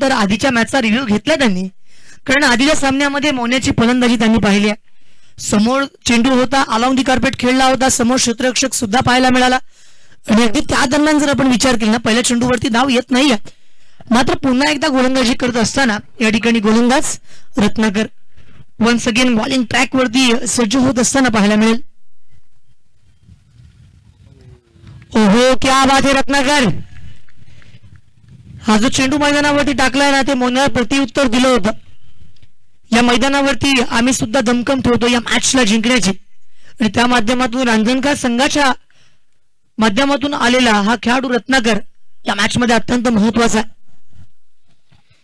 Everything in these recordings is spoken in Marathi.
तर आधीच्या मॅचचा रिव्ह्यू घेतला त्यांनी, कारण आधीच्या सामन्यामध्ये मोन्याची फलंदाजी त्यांनी पाहिली आहे. समोर चेंडू होता, अलॉंग दी कार्पेट खेळला होता, समोर क्षेत्ररक्षक सुद्धा पाहायला मिळाला आणि अगदी त्या दरम्यान जर आपण विचार केला ना, पहिल्या चेंडूवरती धाव येत नाही आहे. मात्र पुन्हा एकदा गोलंदाजी करत असताना या ठिकाणी गोलंदाज Ratnakar once again bowling track वरती सज्ज होत असताना पाहायला मिळेल. ओहो, क्या बात आहे रत्नाकर. हा जो चेंडू मैदानावरती टाकलाय ना, ते मोन्याला प्रतिउत्तर दिलं होतं. या मैदानावरती आम्ही सुद्धा दमखम ठेवतो या मॅचला जिंकण्याची, आणि त्या माध्यमातून रांजणकर संघाच्या माध्यमातून आलेला हा खेळाडू रत्नाकर या मॅच मध्ये अत्यंत महत्वाचा आहे.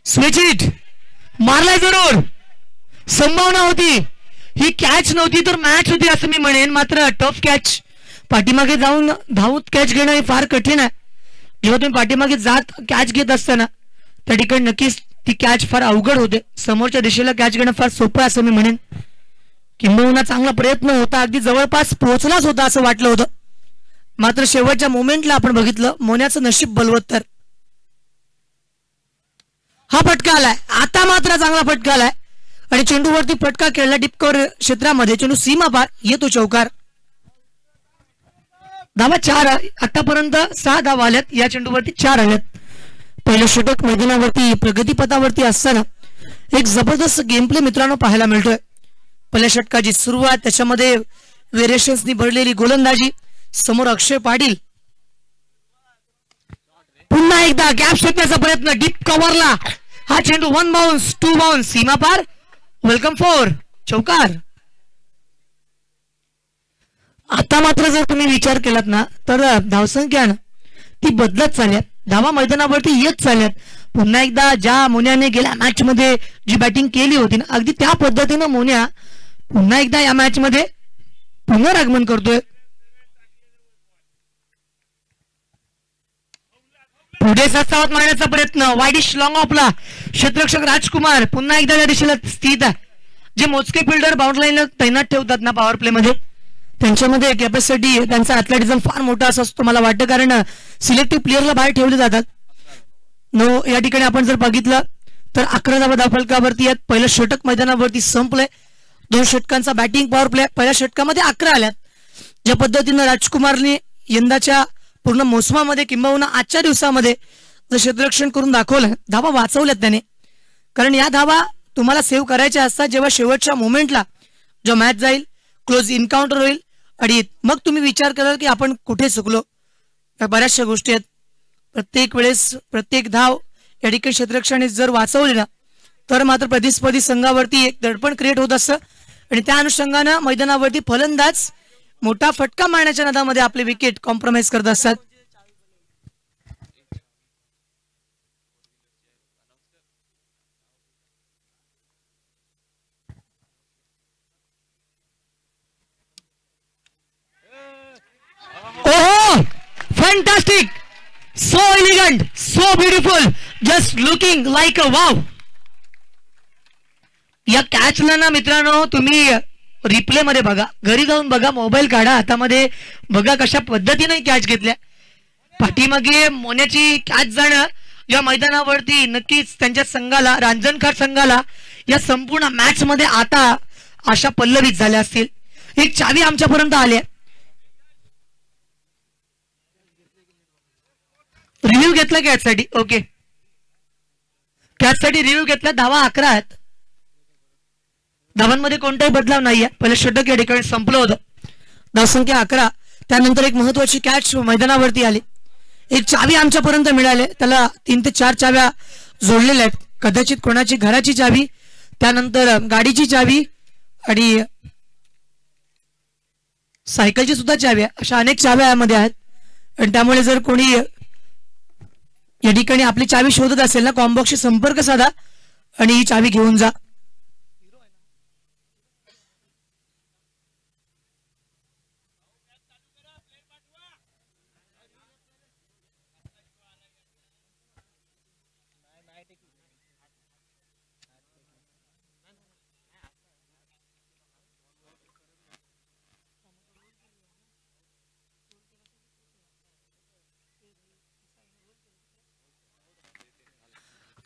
स्विच हिट मारलाय जरूर, संभावना होती, ही कॅच नव्हती तर मॅच होती असं मी म्हणेन. मात्र टफ कॅच, पाठीमागे जाऊन धावूत कॅच घेणं हे फार कठीण आहे. जेव्हा तुम्ही पाठीमागे जात कॅच घेत असताना त्या ठिकाणी नक्कीच ती कॅच फार अवघड होते. समोरच्या दिशेला कॅच घेणं फार सोपं आहे असं मी म्हणेन. किंबहुना चांगला प्रयत्न होता, अगदी जवळपास पोहोचलाच होता असं वाटलं होतं. मात्र शेवटच्या मोमेंटला आपण बघितलं मोन्याचं नशीब बलवत्तर. हा फटका आलाय, आता मात्र चांगला फटका आलाय आणि चेंडूवरती फटका खेळला डीप कव्हर क्षेत्रामध्ये, चेंडू सीमा पार, येतो चौकार. धावा 4, आतापर्यंत 6 धावा आल्यात, या चेंडूवरती 4 आल्यात. पहिलं षटक मैदानावरती प्रगतीपथावरती असताना एक जबरदस्त गेम प्ले मित्रांनो पाहायला मिळतोय. पहिल्या षटकाची सुरुवात, त्याच्यामध्ये व्हेरिएशन्सनी भरलेली गोलंदाजी, समोर अक्षय पाटील, पुन्हा एकदा गॅप शोधण्याचा प्रयत्न, डीप कव्हरला हा चेंडू, 1 बाउन्स 2 बाउन्स, सीमा पार, वेलकम 4, चौकार. आता मात्र जर तुम्ही विचार केलात ना तर धावसंख्या ती बदलत चालल्यात, धावा मैदानावरती येत चालल्यात. पुन्हा एकदा ज्या मोन्याने गेल्या मॅच मध्ये जी बॅटिंग केली होती ना, अगदी त्या पद्धतीनं मोन्या पुन्हा एकदा या मॅच मध्ये पुनरागमन करतोय. पुढे सत्सावत मारण्याचा प्रयत्न, वाईडिश लॉंग ऑफला क्षेत्ररक्षक राजकुमार पुन्हा एकदा त्या दिशेला स्थित आहे. जे मोजके फिल्डर बाउंड्री लाईनला तैनात ठेवतात ना पॉवर प्ले मध्ये, त्यांच्यामध्ये कॅपॅसिटी, त्यांचा ॲथलेटिझम फार मोठा असं मला वाटतं, कारण सिलेक्टिव्ह प्लेअरला बाहेर ठेवले जातात. या ठिकाणी आपण जर बघितलं तर 11 धावा धावफलकावरती आहेत. पहिलं षटक मैदानावरती संपलंय, 2 षटकांचा बॅटिंग पॉवर प्ले, पहिल्या षटकामध्ये 11 आल्यात. ज्या पद्धतीनं राजकुमारने यंदाच्या पूर्ण मोसमामध्ये किंबहुना आजच्या दिवसामध्ये जर क्षेत्ररक्षण करून दाखवलं, धावा वाचवल्यात त्याने, कारण या धावा तुम्हाला सेव्ह करायच्या असतात जेव्हा शेवटच्या मोमेंटला जो मॅच जाईल, क्लोज इन्काउंटर होईल आणि मग तुम्ही विचार कराल की आपण कुठे चुकलो. या बऱ्याचशा गोष्टी आहेत. प्रत्येक वेळेस प्रत्येक धाव या ठिकाणी क्षेत्ररक्षणाने जर वाचवली ना तर मात्र प्रतिस्पर्धी संघावरती एक दडपण क्रिएट होत असतं आणि त्या अनुषंगानं मैदानावरती फलंदाज मोठा फटका मारण्याच्या नादामध्ये आपले विकेट कॉम्प्रोमाइज करत असतात. ओहो, fantastic, so elegant, so beautiful, just looking like a wow. या कॅचला ना मित्रांनो तुम्ही रिप्ले मध्ये बघा, घरी जाऊन बघा, मोबाईल काढा हातामध्ये, बघा कशा पद्धतीने कॅच घेतल्या. पाठीमागे मोन्याची कॅच जाणं या मैदानावरती नक्कीच त्यांच्या संघाला, रांजणकर संघाला या संपूर्ण मॅच मध्ये आता आशा पल्लवित झाल्या असतील. एक चावी आमच्यापर्यंत आली. रिव्ह्यू घेतला कॅचसाठी, ओके, कॅचसाठी रिव्ह्यू घेतला. धावा 11 आहेत, धावांमध्ये कोणताही बदलाव नाहीये. पहिलं षटक या ठिकाणी संपलं होतं, धावसंख्या 11. त्यानंतर एक महत्वाची कॅच मैदानावरती आली, एक चावी आमच्यापर्यंत मिळाली. त्याला 3 ते 4 चाव्या जोडलेल्या आहेत, कदाचित कोणाची घराची चावी, त्यानंतर गाडीची चावी आणि सायकलची सुद्धा चावी, अशा अनेक चाव्या यामध्ये आहेत. आणि त्यामुळे जर कोणी या ठिकाणी आपली चावी शोधत असेल ना, कॉम्बॉक्सशी संपर्क साधा आणि ही चावी घेऊन जा.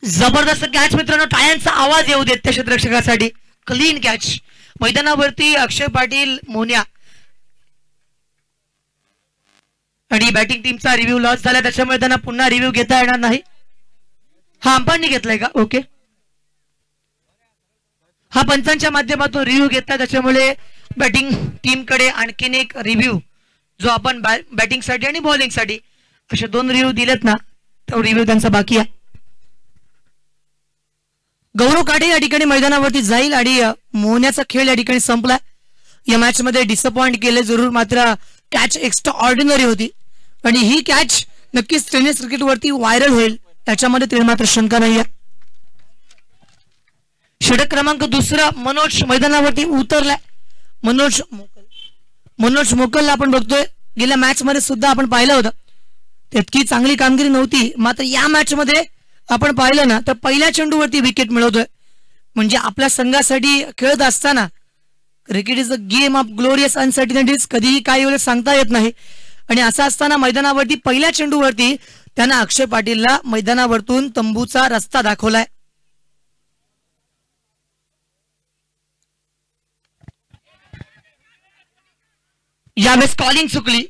जबरदस्त कॅच मित्रांनो, टाळ्यांचा आवाज येऊ देत त्या क्षेत्ररक्षकासाठी. Clean catch. मैदानावरती अक्षय पाटील मोन्या आणि बॅटिंग टीमचा रिव्ह्यू लॉस झाला, त्याच्यामुळे त्यांना पुन्हा रिव्ह्यू घेता येणार नाही. हा अंपायरनी घेतलाय का? ओके, हा पंचांच्या माध्यमातून रिव्ह्यू घेतला, त्याच्यामुळे बॅटिंग टीमकडे आणखीन एक रिव्ह्यू जो आपण बॅटिंग साठी आणि बॉलिंग साठी असे दोन रिव्ह्यू दिलेत ना, तो रिव्ह्यू त्यांचा बाकी आहे. गौरव काटे या ठिकाणी मैदानावरती जाईल आणि मोहण्याचा खेळ या ठिकाणी संपला. या मॅच मध्ये डिसअपॉइंट केले जरूर, मात्र कॅच एक्स्ट्रा ऑर्डिनरी होती आणि ही कॅच नक्कीच टेनिस क्रिकेट वरती व्हायरल होईल, त्याच्यामध्ये मात्र शंका नाही आहे. षटक क्रमांक दुसरा मनोज मैदानावरती उतरलाय. मनोज मोकलला आपण बघतोय, गेल्या मॅच मध्ये सुद्धा आपण पाहिलं होतं, तितकी चांगली कामगिरी नव्हती, मात्र या मॅच मध्ये आपण पाहिलं ना तर पहिल्या चेंडूवरती विकेट मिळवतोय. म्हणजे आपल्या संघासाठी खेळत असताना cricket is a game of glorious uncertainties, कधीही काही वेळेस सांगता येत नाही. आणि असं असताना मैदानावरती पहिल्या चेंडूवरती त्यानं अक्षय पाटीलला मैदानावरतून तंबूचा रस्ता दाखवलाय. यावेळेस कॉलिंग चुकली.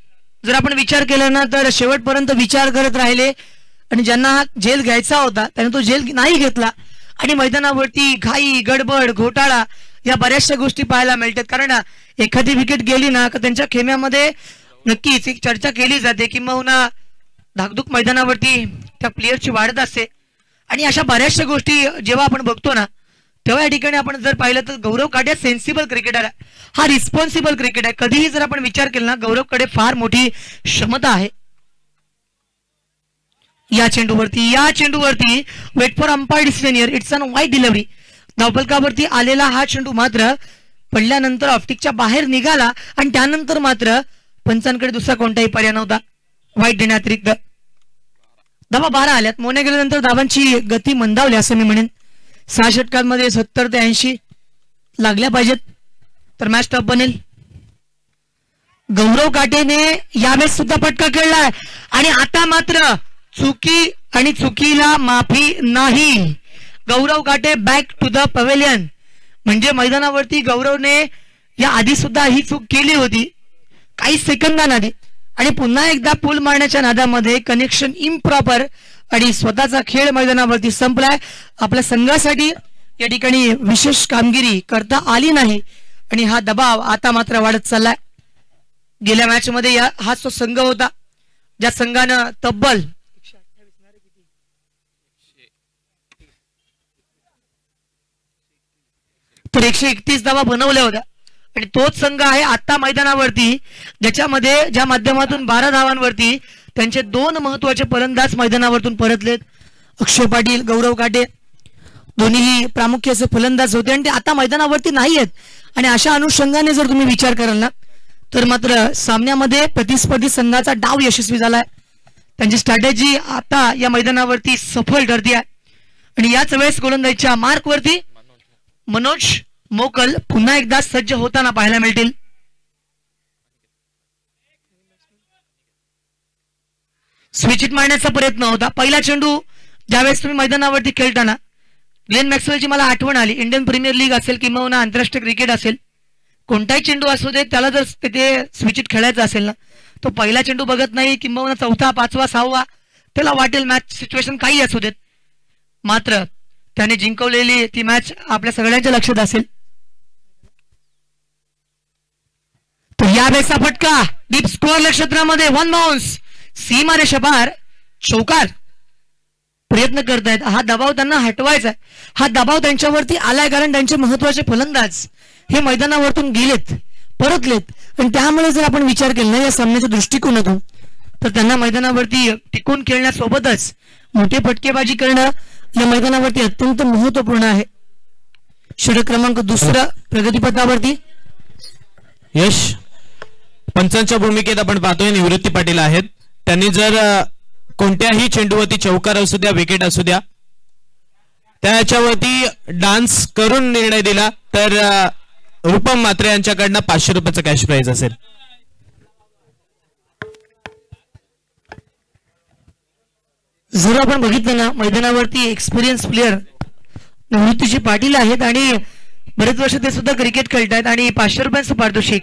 जर आपण विचार केला ना तर शेवटपर्यंत विचार करत राहिले आणि ज्यांना हा झेल घ्यायचा होता त्याने तो झेल नाही घेतला आणि मैदानावरती घाई गडबड घोटाळा या बऱ्याचशा गोष्टी पाहायला मिळतात. कारण एखादी विकेट गेली ना तर त्यांच्या खेम्यामध्ये नक्कीच एक चर्चा केली जाते किंवा धाकधूक मैदानावरती त्या प्लेयरची वाढत असते. आणि अशा बऱ्याचशा गोष्टी जेव्हा आपण बघतो ना तेव्हा या ठिकाणी आपण जर पाहिलं तर गौरव काटे सेन्सिबल क्रिकेटर आहे, हा रिस्पॉन्सिबल क्रिकेट आहे. कधीही जर आपण विचार केला ना गौरवकडे फार मोठी क्षमता आहे. या चेंडूवरती wait for umpire decision here, it's an wide delivery. धावफलकावरती आलेला हा चेंडू मात्र पडल्यानंतर ऑप्टिकच्या बाहेर निघाला आणि त्यानंतर मात्र पंचांकडे दुसरा कोणताही पर्याय नव्हता वाईट देण्यातिरिक्त. धावा 12 आल्यात. मोन्या गेल्यानंतर धावांची गती मंदावली असं मी म्हणेन. 6 षटकांमध्ये 70 ते 80 लागल्या पाहिजेत तर मॅच टफ बनेल. गौरव काटेने यावेळेस सुद्धा फटका खेळलाय आणि आता मात्र चुकी आणि चुकीला माफी नाही. गौरव काटे बॅक टू द पवेलियन. म्हणजे मैदानावरती गौरवने या आधी सुद्धा ही चूक केली होती काही सेकंदांआधी आणि पुन्हा एकदा पूल मारण्याच्या नादामध्ये कनेक्शन इम्प्रॉपर आणि स्वतःचा खेळ मैदानावरती संपलाय. आपल्या संघासाठी या ठिकाणी विशेष कामगिरी करता आली नाही आणि हा दबाव आता मात्र वाढत चाललाय. गेल्या मॅच मध्ये हाच तो संघ होता ज्या संघानं तब्बल 131 धावा बनवल्या होत्या आणि तोच संघ आहे आता मैदानावरती ज्या माध्यमातून 12 धावांवरती त्यांचे 2 महत्वाचे फलंदाज मैदानावरतून परतलेत. अक्षय पाटील गौरव काटे दोन्हीही प्रामुख्याचे फलंदाज होते आणि ते आता मैदानावरती नाही आहेत. आणि अशा अनुषंगाने जर तुम्ही विचार कराल ना तर मात्र सामन्यामध्ये प्रतिस्पर्धी संघाचा डाव यशस्वी झालाय. त्यांची स्ट्रॅटेजी आता या मैदानावरती सफल ठरते आहे आणि याच वेळेस गोलंदाजीच्या मार्कवरती मनोज मोकल पुन्हा एकदा सज्ज होताना पाहायला मिळतील. स्विच हिट मारण्याचा प्रयत्न होता. पहिला चेंडू ज्यावेळेस तुम्ही मैदानावरती खेळताना ग्लेन मॅक्सवेलची मला आठवण आली. इंडियन प्रीमियर लीग असेल किंवा आंतरराष्ट्रीय क्रिकेट असेल कोणताही चेंडू असू दे त्याला जर तिथे स्विच हिट खेळायचा असेल ना तो पहिला चेंडू बघत नाही किंवा 4था 5वा 6वा त्याला वाटेल मॅच सिच्युएशन काही असू देत, मात्र त्याने जिंकवलेली ती मॅच आपल्या सगळ्यांच्या लक्षात असेल. तर यावेळेचा फटका डीप स्कोअर क्षेत्रामध्ये 1 बाउन्स सीमा रेषापार चौकार प्रयत्न करतायत. हा दबाव त्यांना हटवायचा. हा दबाव त्यांच्यावरती आलाय कारण त्यांचे महत्वाचे फलंदाज हे मैदानावरतून गेलेत परतलेत आणि त्यामुळे जर आपण विचार केला ना या सामन्याच्या दृष्टिकोनातून तर त्यांना मैदानावरती टिकून खेळण्यासोबतच मोठे फटकेबाजी करणं या मैदानावरती अत्यंत महत्वपूर्ण आहे. षटक क्रमांक 2 प्रगतीपथावरती यश. पंचांच्या भूमिकेत आपण पाहतोय निवृत्ती पाटील आहेत. त्यांनी जर कोणत्याही चेंडूवरती चौकार असू द्या विकेट असू द्या त्याच्यावरती डान्स करून निर्णय दिला तर रूपम मात्रे यांच्याकडनं 500 रुपयाचं कॅश प्राइज असेल. जर आपण बघितलं ना मैदानावरती एक्सपिरियन्स प्लेअर निवृत्तीची पाटील आहेत आणि बरेच वर्ष ते सुद्धा क्रिकेट खेळतात आणि 500 रुपयांचं पारितोषिक.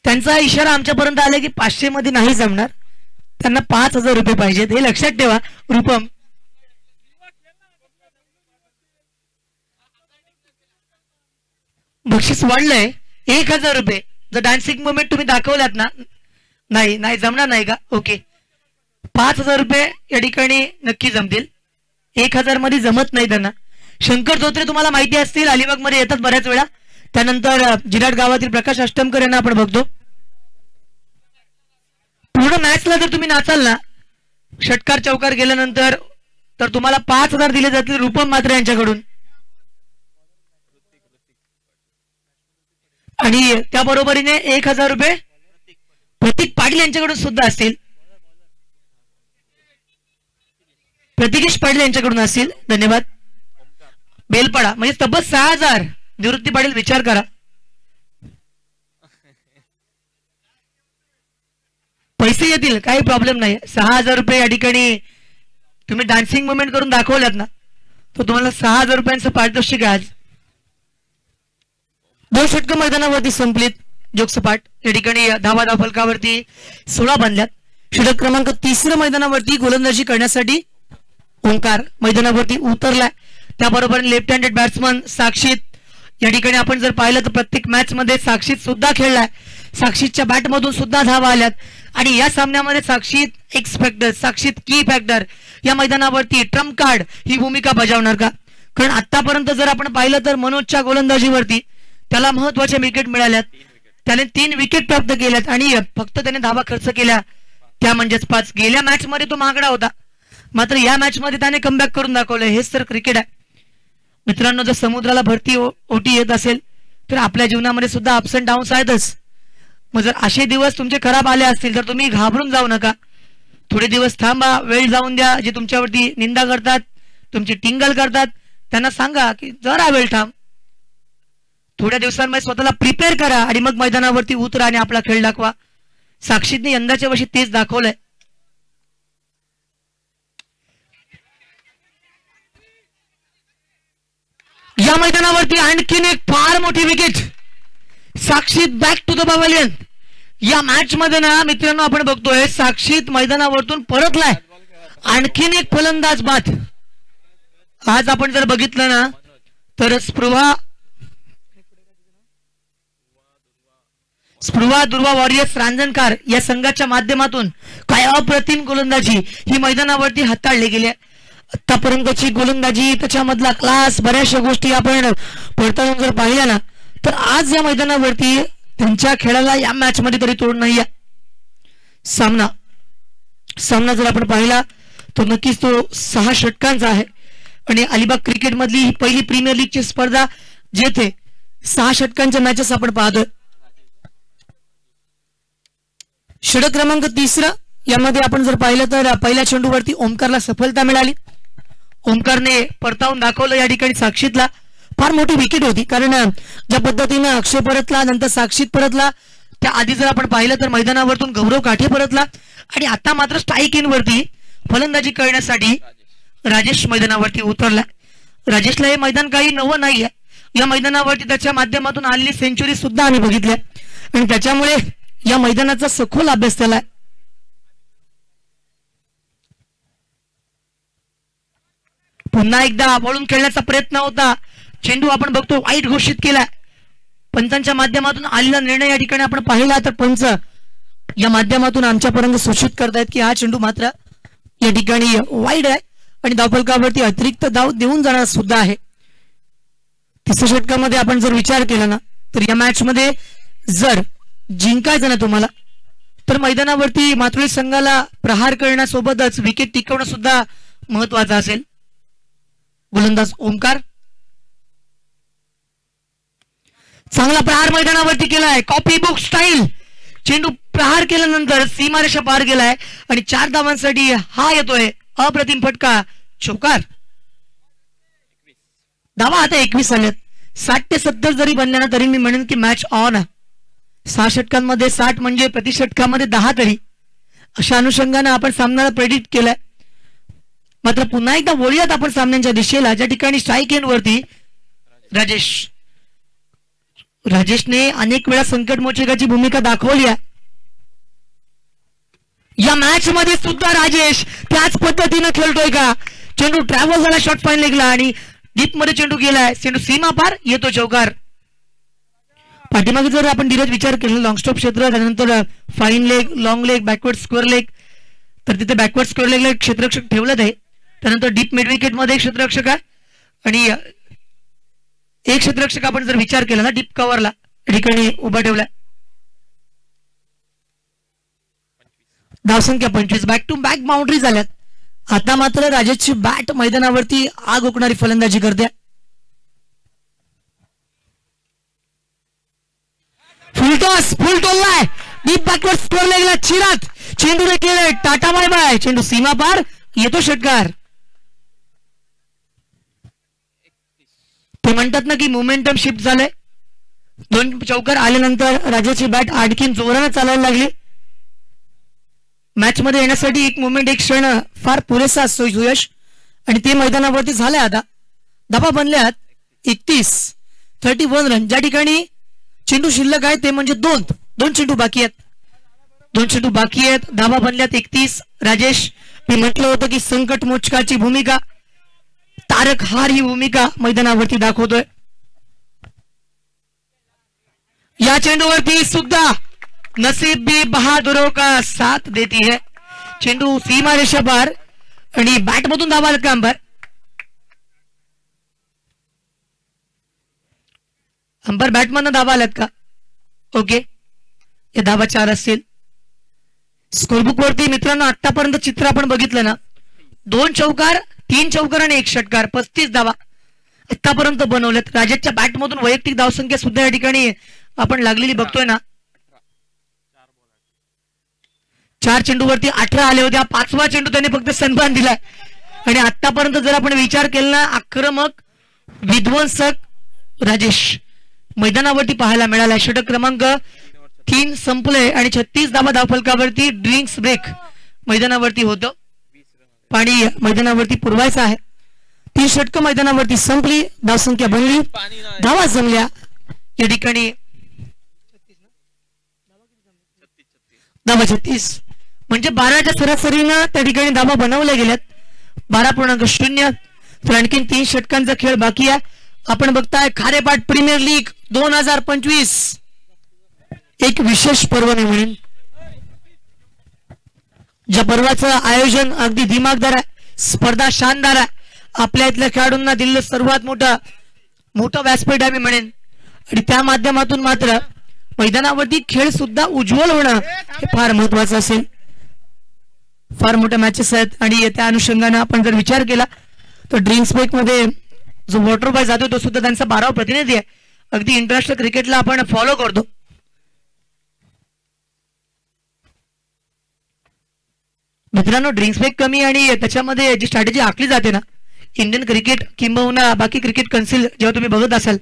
त्यांचा इशारा आमच्यापर्यंत आला की 500 मध्ये नाही जमणार, त्यांना 5000 रुपये पाहिजेत. हे लक्षात ठेवा. रूपम बक्षीस वाढलंय 1000 रुपये. जर डान्सिंग मुवमेंट तुम्ही दाखवल्यात ना, नाही नाही जमणार नाही का? ओके, 5000 रुपये या ठिकाणी नक्की जमतील. 1000 मध्ये जमत नाही त्यांना. शंकर धोत्रे तुम्हाला माहिती असतील, अलिबाग मध्ये येतात बऱ्याच वेळा. त्यानंतर जिराट गावातील प्रकाश अष्टमकर यांना आपण बघतो. पूर्ण मॅचला जर तुम्ही नाचाल ना, षटकार चौकार गेल्यानंतर, तर तुम्हाला 5000 दिले जातील रूपम मात्रे यांच्याकडून. आणि त्या बरोबरीने 1000 रुपये प्रतीक पाटील यांच्याकडून सुद्धा असतील. प्रतीकेश पाटील यांच्याकडून असतील. धन्यवाद. बेलपाडा म्हणजे तब्बल 6000. निवृत्ती पाटील विचार करा. पैसे येतील, काही प्रॉब्लेम नाही. 6000 रुपये या ठिकाणी तुम्ही डान्सिंग मुवमेंट करून दाखवल्यात ना, तर तुम्हाला 6000 रुपयांचं पारितोषिक आहे आज. 2 षटकं मैदानावरती संपलीत. जोगसपाट या ठिकाणी धावा फलकावरती 16 बांधल्यात. षटक क्रमांक 3 मैदानावरती गोलंदाजी करण्यासाठी ओंकार मैदानावरती उतरलाय. त्याबरोबर लेफ्ट हँडेड बॅट्समन साक्षीत या ठिकाणी आपण जर पाहिलं तर प्रत्येक मॅच मध्ये साक्षीत सुद्धा खेळलाय. साक्षीतच्या बॅट मधून सुद्धा धावा आल्यात आणि या सामन्यामध्ये साक्षीत एक्स फॅक्टर, साक्षीत की फॅक्टर या मैदानावरती ट्रम्प कार्ड ही भूमिका बजावणार का? कारण आतापर्यंत जर आपण पाहिलं तर मनोजच्या गोलंदाजीवरती त्याला महत्वाच्या विकेट मिळाल्यात. त्याने 3 विकेट प्राप्त केल्यात आणि फक्त त्याने धावा खर्च केल्या त्या म्हणजेच 5. गेल्या मॅच मध्ये तो महागडा होता, मात्र या मॅच मध्ये त्याने कमबॅक करून दाखवलं. हेच तर क्रिकेट आहे मित्रांनो. जर समुद्राला भरती ओटी येत असेल तर आपल्या जीवनामध्ये सुद्धा अप्स अँड डाऊन्स आहेतच. मग जर असे दिवस तुमचे खराब आले असतील तर तुम्ही घाबरून जाऊ नका. थोडे दिवस थांबा, वेळ जाऊन द्या. जे तुमच्यावरती निंदा करतात, तुमची टिंगल करतात, त्यांना सांगा की जरा वेळ थांब. थोड्या दिवसांमध्ये स्वतःला प्रिपेअर करा आणि मग मैदानावरती उतरा आणि आपला खेळ दाखवा. साक्षीने यंदाच्या वर्षी तेच दाखवलंय. या मैदानावरती आणखीन एक फार मोठी विकेट. साक्षीत बॅक टू द पवेलियन. या मॅच मध्ये ना मित्रांनो आपण बघतोय साक्षीत मैदानावरतून परतलाय. आणखीन एक फलंदाज बाद. आज आपण जर बघितलं ना तर स्पृहा दुर्वा वॉरियर्स रांजणकार या संघाच्या माध्यमातून काय अप्रतिम गोलंदाजी ही मैदानावरती हाताळली गेली. आतापर्यंतची गोलंदाजी, त्याच्यामधला क्लास, बऱ्याचशा गोष्टी आपण पडताळून जर पाहिल्या ना तर आज या मैदानावरती त्यांच्या खेळाला या मॅच मध्ये तरी तोड नाही. सामना जर आपण पाहिला तर नक्कीच तो 6 षटकांचा आहे आणि अलिबाग क्रिकेट मधली ही पहिली प्रीमियर लीगची स्पर्धा जेथे 6 षटकांच्या मॅचेस आपण पाहतोय. षटक क्रमांक 3 यामध्ये आपण जर पाहिलं तर पहिल्या चेंडूवरती ओमकारला सफलता मिळाली. ओमकारने परतावून दाखवलं या ठिकाणी साक्षीतला. फार मोठी विकेट होती कारण ज्या पद्धतीने अक्षय परतला, नंतर साक्षीत परतला, त्या आधी जर आपण पाहिलं तर मैदानावरतून गौरव काठे परतला आणि आता मात्र स्ट्राईक इन वरती फलंदाजी करण्यासाठी राजेश मैदानावरती उतरला. राजेशला हे मैदान काही नवं नाहीये. या मैदानावरती त्याच्या माध्यमातून आलेली सेंचुरी सुद्धा आम्ही बघितल्या आणि त्याच्यामुळे या मैदानाचा सखोल अभ्यास केलाय. पुन्हा एकदा वळून खेळण्याचा प्रयत्न होता. चेंडू आपण बघतो वाईट घोषित केला. पंचांच्या माध्यमातून आलेला निर्णय या ठिकाणी आपण पाहिला तर पंच या माध्यमातून आमच्यापर्यंत सूचित करतायत की हा चेंडू मात्र या ठिकाणी वाईट आहे आणि धावफलकावरती अतिरिक्त धाव देऊन जाणार सुद्धा आहे. 3 षटकामध्ये आपण जर विचार केला ना तर या मॅच मध्ये जर जिंकायचं ना तुम्हाला तर मैदानावरती मातृळी संघाला प्रहार करण्यासोबतच विकेट टिकवणं सुद्धा महत्वाचं असेल. गोलंदाज ओमकार चांगला प्रहार मैदानावरती केलाय. Copy book style. चेंडू प्रहार केल्यानंतर सीमारेषा पार गेलाय आणि 4 धावांसाठी हा येतोय अप्रतिम फटका. चौकार. धावा आता 21 आल्यात. 60 ते 70 जरी बनल्या ना तरी मी म्हणेन की मॅच ऑन आहे. 6 षटकांमध्ये 60 म्हणजे प्रति षटकामध्ये 10 तरी अशा अनुषंगाने आपण सामन्याला प्रेडिक्ट केलाय. मात्र पुन्हा एकदा वळूयात आपण सामन्यांच्या दिशेला, ज्या ठिकाणी स्ट्राईक एंड वरती राजेशने अनेक वेळा संकटमोचकाची भूमिका दाखवली आहे. या मॅच मध्ये सुद्धा राजेश त्याच पद्धतीने खेळतोय का? चेंडू ट्रॅव्हल झाला शॉर्ट फाईन लेगला आणि डीप मध्ये चेंडू गेलाय. चेंडू सीमा पार, येतो चौकार. पाठीमागे जर आपण धीरज विचार केला, लॉंग स्टॉप क्षेत्र, त्यानंतर fine leg, long leg, backward square leg, तर तिथे बॅकवर्ड स्क्वेअर लेगला एक क्षेत्ररक्षक ठेवलं आहे. त्यानंतर डीप मिड विकेट मध्ये एक क्षेत्ररक्षक आहे आणि एक क्षेत्ररक्षक आपण जर विचार केला ना डीप कव्हरला ठिकाणी उभा ठेवलाय. धावसंख्या 25, बॅक टू बॅक बाउंड्री झाल्यात. आता मात्र राजेशची बॅट मैदानावरती आग ओकणारी फलंदाजी करते. फुलटॉस, फुल टोललाय, डीप बॅकवर्ड स्क्वेअर लेगला चिरात चेंडू केले, टाटा बाय बाय, चेंडू सीमा पार, येतो षटकार. ते म्हणतात ना की मोमेंटम शिफ्ट झालंय. 2 चौकार आल्यानंतर राजाची बॅट आणखीन जोराने चालायला लागली. मॅच मध्ये येण्यासाठी एक मोमेंट, एक क्षण फार पुरेसा असतो सुयश, आणि ते मैदानावरती झालंय. आता धाबा बनल्यात 31 रन. ज्या ठिकाणी चेंडू शिल्लक आहे ते म्हणजे दोन चेंडू बाकी आहेत. 2 चेंडू बाकी आहेत. धाबा बनल्यात 31. राजेश, मी म्हटलं होतं की संकट मोचकाची भूमिका, तारक हार ही भूमिका मैदानावरती दाखवतोय. या चेंडूवरती सुद्धा नसीब भी बहादुरों का साथ देती है. चेंडू सीमा रेषा पार आणि बॅट मधून धावा आला का अंबर? अंबर बॅट मधून धावा आलात का? ओके, हे धावा 4 असतील. स्कोरबुक वरती मित्रांनो आतापर्यंत चित्र आपण बघितलं ना, 2 चौकार, 3 चौकार आणि 1 षटकार, 35 धावा आतापर्यंत बनवल्यात. राजेशच्या बॅट मधून वैयक्तिक धावसंख्या सुद्धा या ठिकाणी आपण लागलेली बघतोय ना. 4 चेंडूवरती 18 आले होते. 5वा चेंडू त्याने फक्त सन्मान दिलाय. आणि आतापर्यंत जर आपण विचार केला ना, आक्रमक विध्वंसक राजेश मैदानावरती पाहायला मिळाला. षटक क्रमांक 3 संपले आणि 36 धावा धावफलकावरती. ड्रिंक्स ब्रेक मैदानावरती होतं, पाणी मैदानावरती पुरवायचं आहे. 3 षटकं मैदानावरती संपली, धावसंख्या बनली, धावा जमल्या. या ठिकाणी धावा 36 म्हणजे 12च्या सरासरीनं त्या ठिकाणी धावा बनवल्या गेल्यात. 12.0. तर आणखीन 3 षटकांचा खेळ बाकी आहे. आपण बघताय खारेपाट प्रीमियर लीग 2025 एक विशेष पर्व मी म्हणेन. ज्या पर्वाचं आयोजन अगदी दिमागदार आहे, स्पर्धा शानदार आहे, आपल्या इथल्या खेळाडूंना दिलेलं सर्वात मोठं व्यासपीठ आहे मी म्हणेन. आणि त्या माध्यमातून मात्र मैदानावरती खेळ सुद्धा उज्ज्वल होणं हे फार महत्वाचं असेल. फार मोठ्या मॅचेस आहेत आणि त्या अनुषंगाने आपण जर विचार केला तर ड्रिंक्स ब्रेक मध्ये जो वॉटर बॉय जातो तो सुद्धा त्यांचा 12वा प्रतिनिधी आहे. अगदी इंटरनॅशनल क्रिकेटला आपण फॉलो करतो. मित्रांनो, ड्रिंक्स ब्रेक कमी आणि त्याच्यामध्ये जी स्ट्रॅटेजी आखली जाते ना, इंडियन क्रिकेट किंबहुना बाकी क्रिकेट कौन्सिल जेव्हा तुम्ही बघत असाल,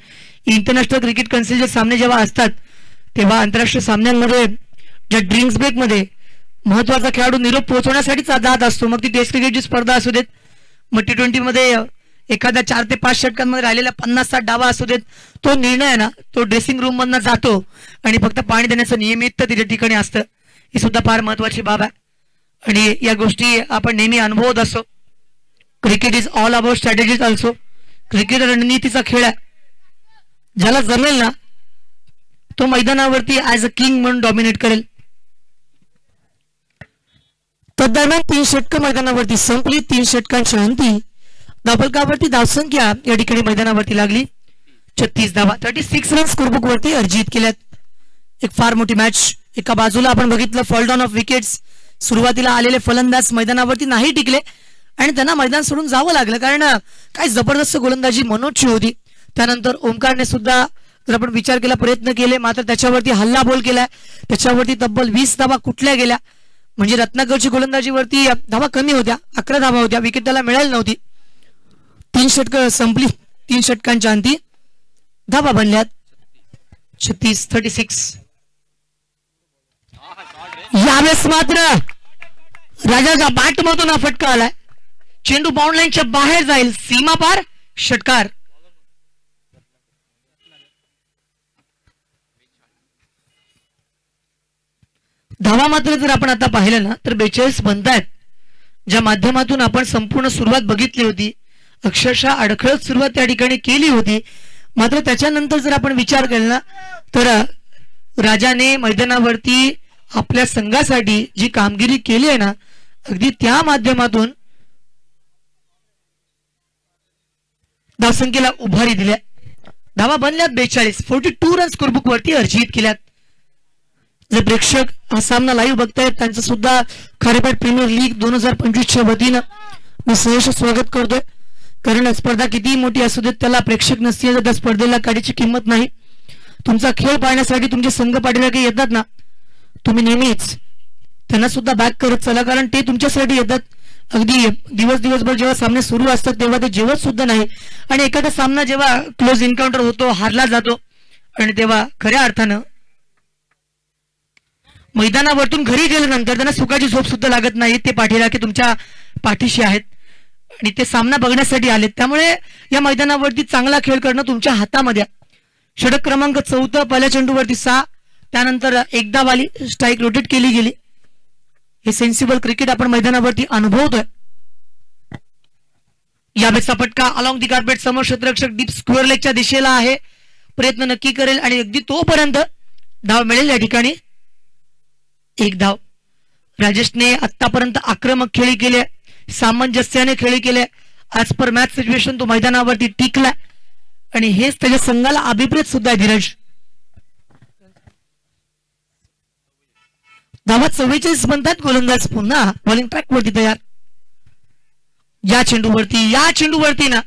इंटरनॅशनल क्रिकेट कौन्सिलचे सामने जेव्हा असतात तेव्हा आंतरराष्ट्रीय सामन्यांमध्ये ज्या ड्रिंक्स ब्रेक मध्ये महत्वाचा खेळाडू निरोप पोहोचवण्यासाठी जात असतो, मग ती टेस्ट क्रिकेटची स्पर्धा असू देत, मग T20 मध्ये एखाद्या 4 ते 5 षटकांमध्ये राहिलेल्या 50-60 डावा असू देत, तो निर्णय ना तो ड्रेसिंग रूम मधनं जातो आणि फक्त पाणी देण्याचं नियमित तिच्या ठिकाणी असतं. ही सुद्धा फार महत्वाची बाब आहे आणि या गोष्टी आपण नेहमी अनुभवत असतो. Cricket is all about strategies also. Cricket रणनीतीचा खेळ आहे. ज्याला जमेल ना तो मैदानावरती ऍज अ किंग म्हणून डॉमिनेट करेल. तदरम्यान 3 षटकं मैदानावरती संपली. 3 षटकांच्या अंती धावफलकावरती धावसंख्या या ठिकाणी मैदानावरती लागली 36 धावा. 36 रन स्कोरबुक वरती अर्जित केल्यात. एक फार मोठी मॅच. एका बाजूला आपण बघितलं फॉल डाऊन ऑफ विकेट्स. सुरुवातीला आलेले फलंदाज मैदानावरती नाही टिकले आणि त्यांना मैदान सोडून जावं लागलं, कारण काय जबरदस्त गोलंदाजी मनोजची होती. त्यानंतर ओमकारने सुद्धा जर आपण विचार केला प्रयत्न केले, मात्र त्याच्यावरती हल्ला बोल केलाय. त्याच्यावरती तब्बल 20 धावा कुठल्या गेल्या. म्हणजे रत्नाकरची गोलंदाजीवरती धावा कमी होत्या, 11 धावा होत्या, विकेट त्याला मिळाली नव्हती. 3 षटकं संपली. 3 षटकांच्या अंती धावा बनल्यात 36. यावेळेस मात्र राजाच्या बॅटमधून हा फटका आलाय. चेंडू बाउंड लाईनच्या बाहेर जाईल, सीमा पार, षटकार. धावा मात्र जर आपण आता पाहिलं ना तर 42 बनतायत, ज्या माध्यमातून आपण संपूर्ण सुरुवात बघितली होती. अक्षरशः अडखळत सुरुवात त्या ठिकाणी केली होती. मात्र त्याच्यानंतर जर आपण विचार केला ना तर राजाने मैदानावरती आपल्या संघासाठी जी कामगिरी केली आहे ना, अगदी त्या माध्यमातून धावसंख्येला उभारी दिल्या. धावा बनल्यात 42, 42 रन स्कोरबुक वरती अर्जित केल्यात. जे प्रेक्षक हा सामना लाईव्ह बघतायत त्यांचं सुद्धा खारेपाट प्रीमियर लीग 2025च्या वतीनं मी सहर्ष स्वागत करतोय. कारण स्पर्धा कितीही मोठी असू देत, त्याला प्रेक्षक नसतील तर त्या स्पर्धेला काडीची किंमत नाही. तुमचा खेळ पाहण्यासाठी तुमचे संघ पाठीमागे येतात ना, तुम्ही नेहमीच त्यांना सुद्धा बॅक करत चला, कारण ते तुमच्यासाठी येतात. अगदी दिवसभर जेव्हा सामने सुरू असतात तेव्हा ते जेवत सुद्धा नाही. आणि एखादा सामना जेव्हा क्लोज एन्काउंटर होतो, हारला जातो, आणि तेव्हा खऱ्या अर्थानं मैदानावरतून घरी गेल्यानंतर त्यांना सुखाची झोप सुद्धा लागत नाही. ते पाठीराखे तुमच्या पाठीशी आहेत आणि ते सामना बघण्यासाठी आलेत. त्यामुळे या मैदानावरती चांगला खेळ करणं तुमच्या हातामध्ये. षटक क्रमांक 4, पहिल्या चेंडूवरती 6, त्यानंतर एकदा वाली स्ट्राईक रोटेट केली गेली. हे सेन्सिबल क्रिकेट आपण मैदानावरती अनुभवतोय. यावेळेचा फटका अलॉंग दी कार्पेट, समोर क्षेत्ररक्षक डीप स्क्वेअर लेगच्या दिशेला आहे. प्रयत्न नक्की करेल आणि अगदी तोपर्यंत धाव मिळेल. या ठिकाणी 1 धाव. राजेशने आतापर्यंत आक्रमक खेळी केली, सामंजस्याने खेळी केले. आज पर मॅच सिच्युएशन तो मैदानावरती टिकला आणि हेच त्याच्या संघाला अभिप्रेत सुद्धा आहे. धीरज, धावा 44 बनतात. गोलंदाज पुन्हा बॉलिंग ट्रॅक वरती तयार. या चेंडूवरती ना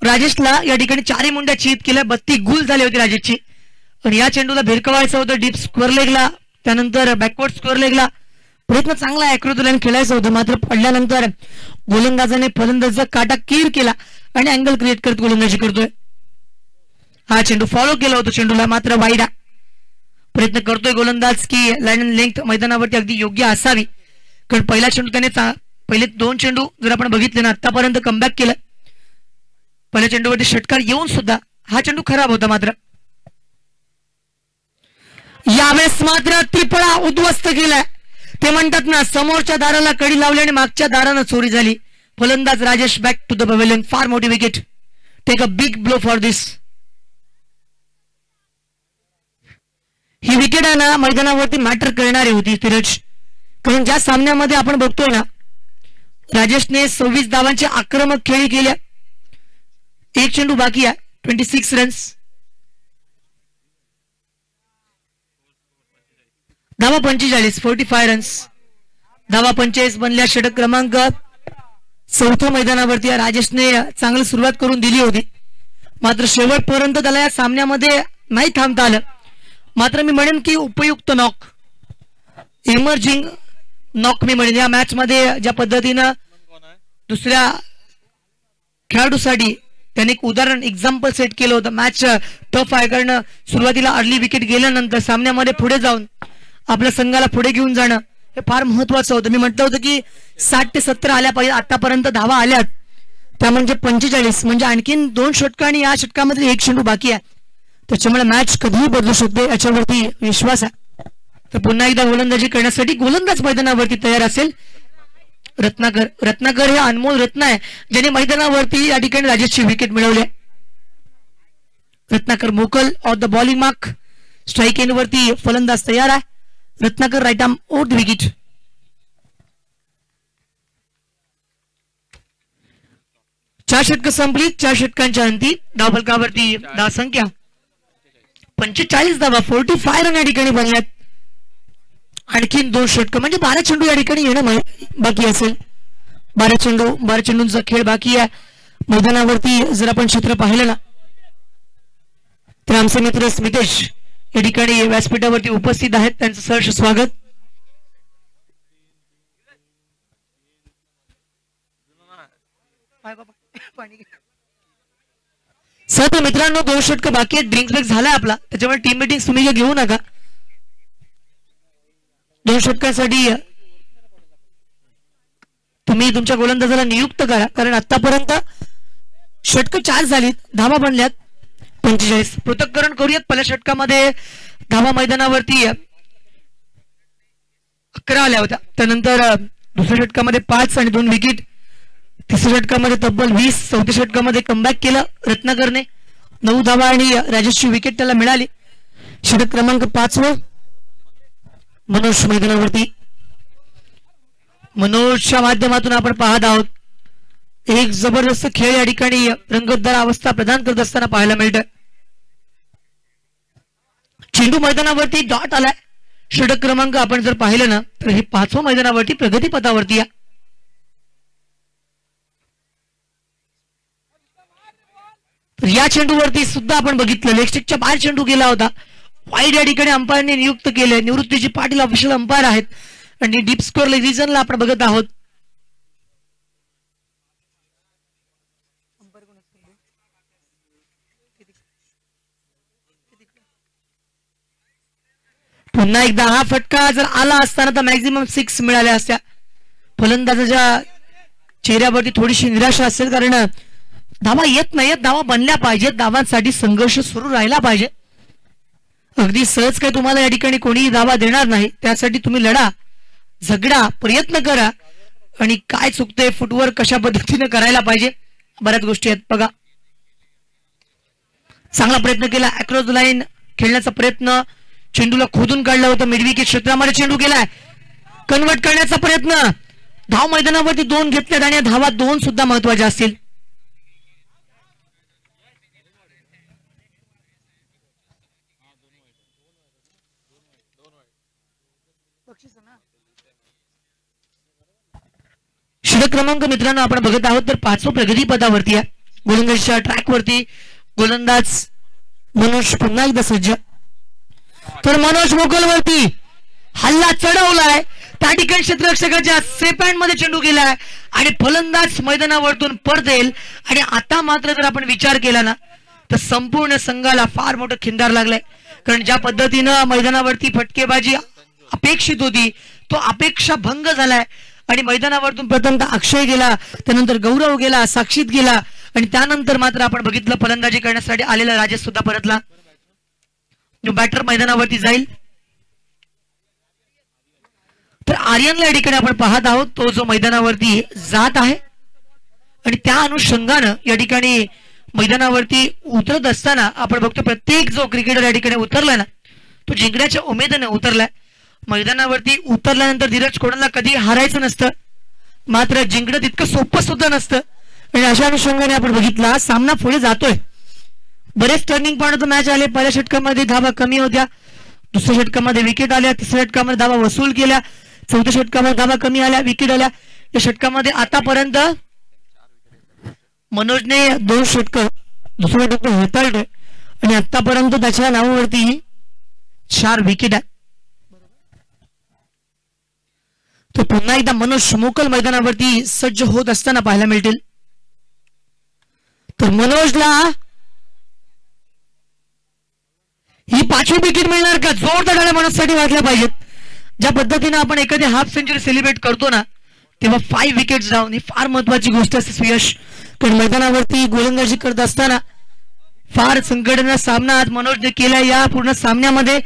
राजेशला या ठिकाणी 4 मुंड्या चित केल्या. 32 गुल झाली होती राजेशची. आणि या चेंडूला भिरकवायचं होतं डीप स्क्वेअर लेगला, त्यानंतर बॅकवर्ड स्क्वेअर लेगला. प्रयत्न चांगला ॲक्रोद लाईन खेळायचं होतं, मात्र पडल्यानंतर गोलंदाजाने फलंदाजाचा काटा कीर केला आणि अँगल क्रिएट करत गोलंदाजी करतोय. हा चेंडू फॉलो केला होता चेंडूला, मात्र वाईड. प्रयत्न करतोय गोलंदाज की लाईन अँड लेंथ मैदानावरती अगदी योग्य असावी. कारण पहिला चेंडू त्याने पहिले 2 चेंडू जर आपण बघितले ना आतापर्यंत कमबॅक केलं. पहिल्या चेंडूवरती षटकार येऊन सुद्धा हा चेंडू खराब होता. मात्र यावेळेस मात्र त्रिफळा उद्ध्वस्त केलाय. ते म्हणतात ना, समोरच्या दाराला कडी लावली आणि मागच्या दारानं चोरी झाली. फलंदाज Rajesh back to the pavilion. फार मोठी wicket. Take a big blow for this. ही विकेट आहे ना मैदानावरती मॅटर करणारी होती धीरज. कारण ज्या सामन्यामध्ये आपण बघतोय ना, राजेशने 26 धावांची आक्रमक खेळी केल्या. 1 चेंडू बाकी आहे. 26 रन्स. धावा 45, 45 रन्स. धावा 45 बनल्या. षटक क्रमांक 4 मैदानावरती राजेशने चांगली सुरुवात करून दिली होती, मात्र शेवटपर्यंत त्याला या सामन्यामध्ये नाही थांबता आलं. मात्र मी म्हणेन की उपयुक्त नॉक, इमर्जिंग नॉक मी म्हणेन. या मॅच मध्ये ज्या पद्धतीनं दुसऱ्या खेळाडूसाठी त्याने एक उदाहरण एक्झाम्पल सेट केलं होतं. मॅच टफ आहे कारण सुरुवातीला अर्ली विकेट गेल्यानंतर सामन्यामध्ये पुढे जाऊन आपल्या संघाला पुढे घेऊन जाणं हे फार महत्वाचं होतं. मी म्हटलं होतं की 60 ते 70 आल्या पाहिजे. आतापर्यंत धावा आल्यात त्या म्हणजे 45, म्हणजे आणखीन 2 षटक आणि या षटकामध्ये 1 चेंडू बाकी आहे. त्याच्यामुळे मॅच कधीही बदलू शकते याच्यावरती विश्वास आहे. तर पुन्हा एकदा गोलंदाजी करण्यासाठी गोलंदाज मैदानावरती तयार असेल. रत्नाकर हे अनमोल रत्न आहे ज्याने मैदानावरती या ठिकाणी राजेशची विकेट मिळवली. Ratnakar Mokal off the bowling mark. Strike end वरती फलंदाज तयार आहे. Ratnakar right arm over the wicket. चार षटकं संपली. 4 षटकांच्या अंती धावफलकावरती धावसंख्या 45 धावा, 45 रन या ठिकाणी बनल्यात. आणखीन 2 षटकं म्हणजे 12 चेंडू या ठिकाणी येणं बाकी असेल. 12 चेंडूंचा खेळ बाकी आहे. मैदानावरती जर आपण चित्र पाहिलं ना तर आमचे मित्र स्मितेश या ठिकाणी व्यासपीठावरती उपस्थित आहेत. त्यांचं सहर्ष स्वागत. सर मित्रांनो 2 षटकं बाकी आहेत. ड्रिंक्स ब्रेक झालाय आपला, त्याच्यामुळे टीम मीटिंग तुम्ही घेऊ नका. 2 षटकांसाठी तुम्ही तुमच्या गोलंदाजाला नियुक्त करा, कारण आतापर्यंत षटकं 4 झालीत, धावा बनल्यात 45. पृथक्करण करूयात. पहिल्या षटकामध्ये धावा मैदानावरती 11 आल्या होत्या, त्यानंतर दुसऱ्या षटकामध्ये 5 आणि 2 विकेट, तिसऱ्या षटकामध्ये तब्बल 20, चौथ्या षटकामध्ये कमबॅक केलं रत्नाकरने, 9 धावा आणि राजेशची विकेट त्याला मिळाली. षटक क्रमांक 5 मनोज मैदानावरती. मनोजच्या माध्यमातून आपण पाहत आहोत एक जबरदस्त खेळ या ठिकाणी रंगतदार अवस्था प्रदान करत असताना पाहायला मिळतं. चेंडू मैदानावरती डॉट आलाय. षटक क्रमांक आपण जर पाहिलं ना तर हे 5व्या मैदानावरती प्रगतीपथावरती आहे. या चेंडूवरती सुद्धा आपण बघितलं लेग स्टिकच्या बाहेर चेंडू गेला होता. वाईड या ठिकाणी अंपायरने नियुक्त केले. निवृत्तीची पाटील ऑफिशियल अंपायर आहेत आणि डीप स्कोअर रिव्हिजनला आपण बघत आहोत. पुन्हा एकदा हा फटका जर आला असताना तर मॅक्झिमम 6 मिळाल्या असत्या. फलंदाजाच्या चेहऱ्यावरती थोडीशी निराशा असेल, कारण धावा येत नाहीत, धावा बनल्या पाहिजेत, धावांसाठी संघर्ष सुरू राहिला पाहिजे. अगदी सहज काही तुम्हाला या ठिकाणी कोणीही धावा देणार नाही. त्यासाठी तुम्ही लढा, झगडा, प्रयत्न करा आणि काय चुकते, फुटवर्क कशा पद्धतीने करायला पाहिजे, बऱ्याच गोष्टी आहेत. बघा, चांगला प्रयत्न केला, अक्रॉस द लाईन खेळण्याचा प्रयत्न, चेंडूला खोदून काढलं होतं, मिडविकेट क्षेत्रामध्ये चेंडू गेलाय, कन्वर्ट करण्याचा प्रयत्न, धाव मैदानावरती 2 घेतल्यात आणि धावा 2 सुद्धा महत्वाच्या असतील. षटक क्रमांक मित्रांनो आपण बघत आहोत तर 5व्या प्रगती पदावरती आहे. गोलंदाजीच्या ट्रॅक वरती गोलंदाज मनोज पुन्हा एकदा सज्ज. तर मनोज मोकलवरती हल्ला चढवलाय, त्या ठिकाणी क्षेत्ररक्षकाच्या सेफ हँड मध्ये चेंडू गेलाय आणि फलंदाज मैदानावरतून परदेल. आणि आता मात्र जर आपण विचार केला ना तर संपूर्ण संघाला फार मोठं खिंडार लागलंय, कारण ज्या पद्धतीनं मैदानावरती फटकेबाजी अपेक्षित होती तो अपेक्षा भंग झालाय. आणि मैदानावरतून प्रथमतः अक्षय गेला, त्यानंतर गौरव गेला, साक्षीत गेला आणि त्यानंतर मात्र आपण बघितलं फलंदाजी करण्यासाठी आलेला राजेश सुद्धा परतला. जो बॅटर मैदानावरती जाईल तर आर्यनला या ठिकाणी आपण पाहत आहोत, तो जो मैदानावरती जात आहे आणि त्या अनुषंगानं या ठिकाणी मैदानावरती उतरत असताना आपण बघतो प्रत्येक जो क्रिकेटर या ठिकाणी उतरलाय ना तो जिंकण्याच्या उमेदीने उतरलाय. मैदानावरती उतरल्यानंतर धीरज कोणाला कधी हारायचं नसतं, मात्र जिंकणं तितकं सोपं सुद्धा नसतं. आणि अशा अनुषंगाने आपण बघितला सामना पुढे जातोय. बरेच टर्निंग पॉइंट मॅच आले. पहिल्या षटकामध्ये धावा कमी होत्या, दुसऱ्या षटकामध्ये विकेट आल्या, तिसऱ्या षटकामध्ये धावा वसूल केल्या, चौथ्या षटकामध्ये धावा कमी आल्या, विकेट आल्या. या षटकामध्ये आतापर्यंत मनोजने 2 षटकं दुसऱ्या षटक हाताळले आणि आतापर्यंत त्याच्या नावावरती 4 विकेट आहेत. तो पुन्हा एकदा मनोज मोकल मैदानावरती सज्ज होत असताना पाहायला मिळतील. तर मनोजला ही 5वी विकेट मिळणार का? जोरदार टाळ्या मनोजसाठी वाजल्या पाहिजेत. ज्या पद्धतीने आपण एखादी हाफ सेंचुरी सेलिब्रेट करतो ना तेव्हा 5 विकेट्स डाऊन ही फार महत्वाची गोष्ट असते सुयश. पण मैदानावरती गोलंदाजी करत असताना फार संघटना सामना आज मनोजने केला. या पूर्ण सामन्यामध्ये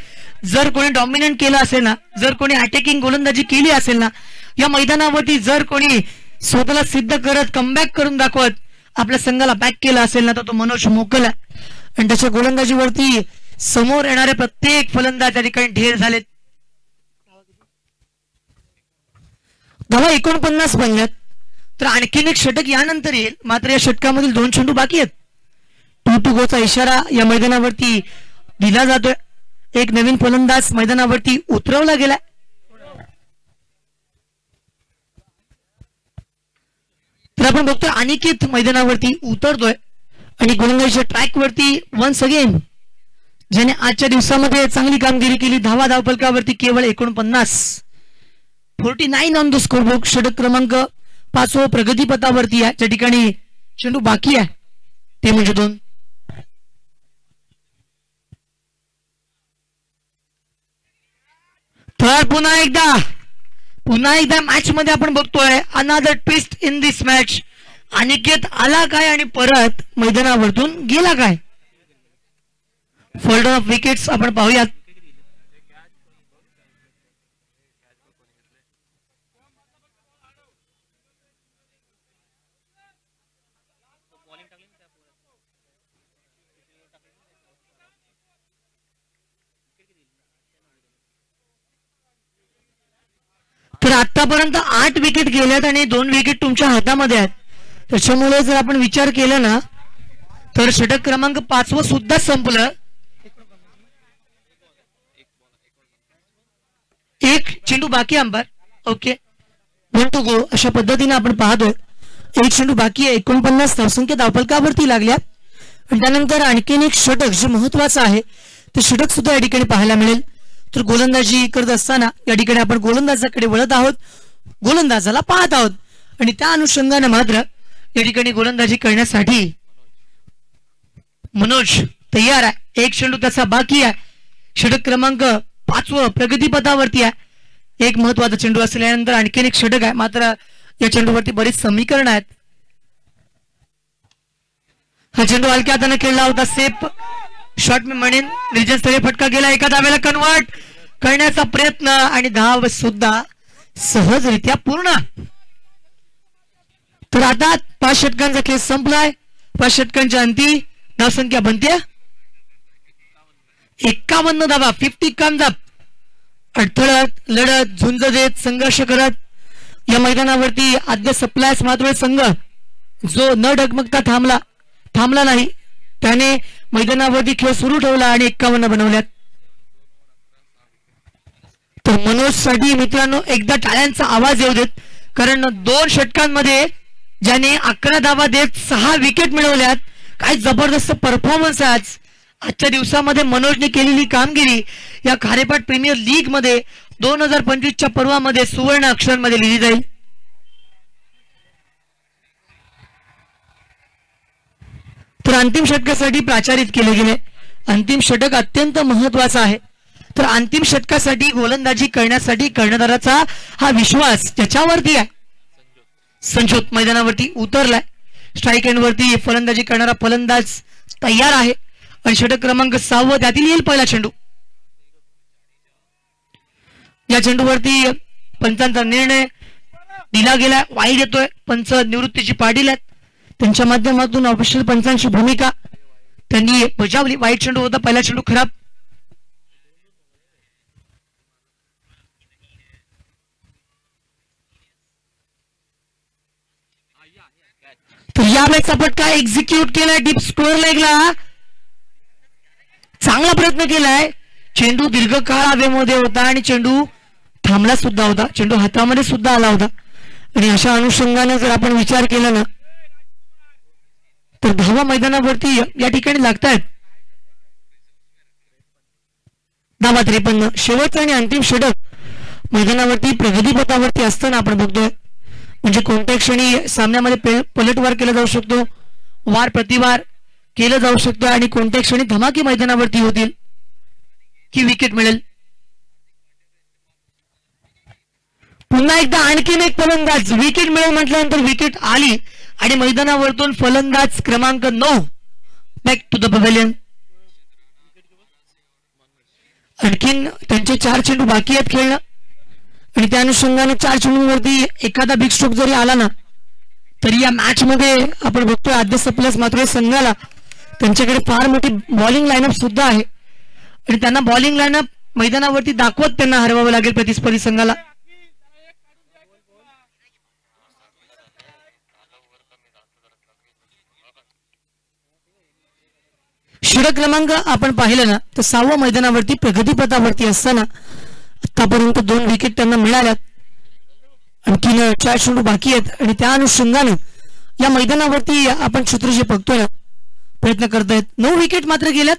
जर कोणी डॉमिनेट केलं असेल ना, जर कोणी अटॅकिंग गोलंदाजी केली असेल ना, या मैदानावरती जर कोणी स्वतःला सिद्ध करत कमबॅक करून दाखवत आपल्या संघाला बॅक केला असेल ना तर तो मनोज मोकल आहे. आणि त्याच्या गोलंदाजीवरती समोर येणारे प्रत्येक फलंदाज या ठिकाणी ढेर झालेत. धावा 49 बनल्यात. तर आणखीन एक षटक यानंतर येईल, मात्र या षटकामधील 2 चेंडू बाकी आहेत. 2 गोचा इशारा या मैदानावरती दिला जातोय. एक नवीन फलंदाज मैदानावरती उतरवला गेला. तर आपण बघतोय अनिकेत मैदानावरती उतरतोय आणि गोलंदाजीच्या ट्रॅक वरती वन्स अगेन ज्याने आजच्या दिवसामध्ये चांगली कामगिरी केली. धावा धावफलकावरती केवळ 49 ऑन द स्कोरबुक. षटक क्रमांक 5 प्रगतीपथावरती आहे, ज्या ठिकाणी चेंडू बाकी आहे ते म्हणजे 2. तर पुन्हा एकदा पुन्हा एकदा मॅच मध्ये आपण बघतोय another twist in this match. Aniket आला काय आणि परत मैदानावरतून गेला काय. फोल्डर ऑफ विकेट्स आपण पाहूयात. तर आतापर्यंत 8 विकेट गेल्यात आणि 2 विकेट तुमच्या हातामध्ये आहेत. त्याच्यामुळे जर आपण विचार केला ना तर षटक क्रमांक 5 सुद्धा संपलं. एक चेंडू बाकी अंबर. ओके 1 to go अशा पद्धतीने आपण पाहतोय. एक चेंडू बाकी आहे. 49 धावसंख्या धावफलकावरती लागल्या आणि त्यानंतर आणखीन एक षटक जे महत्वाचं आहे ते षटक सुद्धा या ठिकाणी पाहायला मिळेल. तर गोलंदाजी करत असताना या ठिकाणी आपण गोलंदाजाकडे वळत आहोत, गोलंदाजाला पाहत आहोत आणि त्या अनुषंगाने मात्र या ठिकाणी गोलंदाजी करण्यासाठी मनोज तयार आहे. एक चेंडू त्याचा बाकी आहे. षटक क्रमांक 5 प्रगतीपथावरती आहे. एक महत्वाचा चेंडू असल्यानंतर आणखीन एक षटक आहे. मात्र या चेंडूवरती बरीच समीकरण आहेत. हा चेंडू हलक्या हाताने खेळला होता. सेफ शॉट मी म्हणेन. निर्जनस्थळी फटका गेला. एका धावेला कन्वर्ट करण्याचा प्रयत्न आणि धाव सुद्धा सहजरित्या पूर्ण. तर आता 5 षटकांचा खेळ संपलाय. 5 षटकांच्या अंती धावसंख्या बनते 51 धावा. 50 कम धाव. अडथळत लढत झुंज देत संघर्ष करत या मैदानावरती आद्य सप्लायर्स मात्र संघ जो न डगमगता थांबला नाही त्याने मैदानावरती खेळ सुरू ठेवला आणि 51 बनवल्यात. तर मनोज साठी मित्रांनो एकदा टाळ्यांचा आवाज येऊ देत, कारण 2 षटकांमध्ये ज्याने 11 धावा देत 6 विकेट मिळवल्यात. काय जबरदस्त परफॉर्मन्स आहे आज. आजच्या दिवसामध्ये मनोजने केलेली कामगिरी या खारेपाट प्रीमियर लीग मध्ये 2025च्या पर्वामध्ये सुवर्ण अक्षरांमध्ये लिहिली जाईल. तर अंतिम षटकासाठी प्राचारित केले गेले. अंतिम षटक अत्यंत महत्वाचा आहे. तर अंतिम षटकासाठी गोलंदाजी करण्यासाठी कर्णधाराचा हा विश्वास त्याच्यावरती आहे. संजोत मैदानावरती उतरलाय. स्ट्राईक एंड वरती फलंदाजी करणारा फलंदाज तयार आहे आणि षटक क्रमांक 6 त्यातील येईल पहिला चेंडू. या चेंडूवरती पंचांचा निर्णय दिला गेला. वाईड येतोय. पंच निवृत्तीची पाटील आहेत. त्यांच्या माध्यमातून ऑफिशियल पंचांची भूमिका त्यांनी बजावली. वाईट चेंडू होता. पहिला चेंडू खराब. तर यावेळेस फटका एक्झिक्यूट केलाय. डीप स्कोअर लेगला चांगला प्रयत्न केलाय. चेंडू दीर्घकाळ हवेमध्ये होता आणि चेंडू थांबला सुद्धा होता. चेंडू हातामध्ये सुद्धा आला होता आणि अशा अनुषंगाने जर आपण विचार केला ना तर धावा मैदानावरती या ठिकाणी लागतायत. धावा 53. शेवटचा आणि अंतिम षटक मैदानावरती प्रगतीपथावरती असताना आपण बघतोय. म्हणजे कोणत्या क्षणी सामन्यामध्ये पलटवार केला जाऊ शकतो, वार प्रतिवार केलं जाऊ शकतं आणि कोणत्या क्षणी धमाके मैदानावरती होतील की विकेट मिळेल. पुन्हा एकदा आणखीन एक फलंदाज विकेट मिळेल म्हटल्यानंतर विकेट आली आणि मैदानावरतून फलंदाज क्रमांक 9 बॅक टू द पवेलियन. आणखीन त्यांचे 4 चेंडू बाकी आहेत खेळणं आणि त्या अनुषंगाने 4 चेंडूंवरती एखादा बिग स्ट्रोक जरी आला ना तरी या मॅच मध्ये आपण बघतोय आद्य सप्लायर्स मात्र संघाला त्यांच्याकडे फार मोठी बॉलिंग लाईनअप सुद्धा आहे आणि त्यांना बॉलिंग लाईनअप मैदानावरती दाखवत त्यांना हरवावं लागेल प्रतिस्पर्धी संघाला. षटक क्रमांक आपण पाहिलं ना तर 6व्या मैदानावरती प्रगतीपथावरती असताना आतापर्यंत 2 विकेट त्यांना मिळाल्यात. आणखीन 4 चेंडू बाकी आहेत आणि त्या अनुषंगाने या मैदानावरती आपण चित्र जे बघतोय ना प्रयत्न करतायत. 9 विकेट मात्र गेल्यात.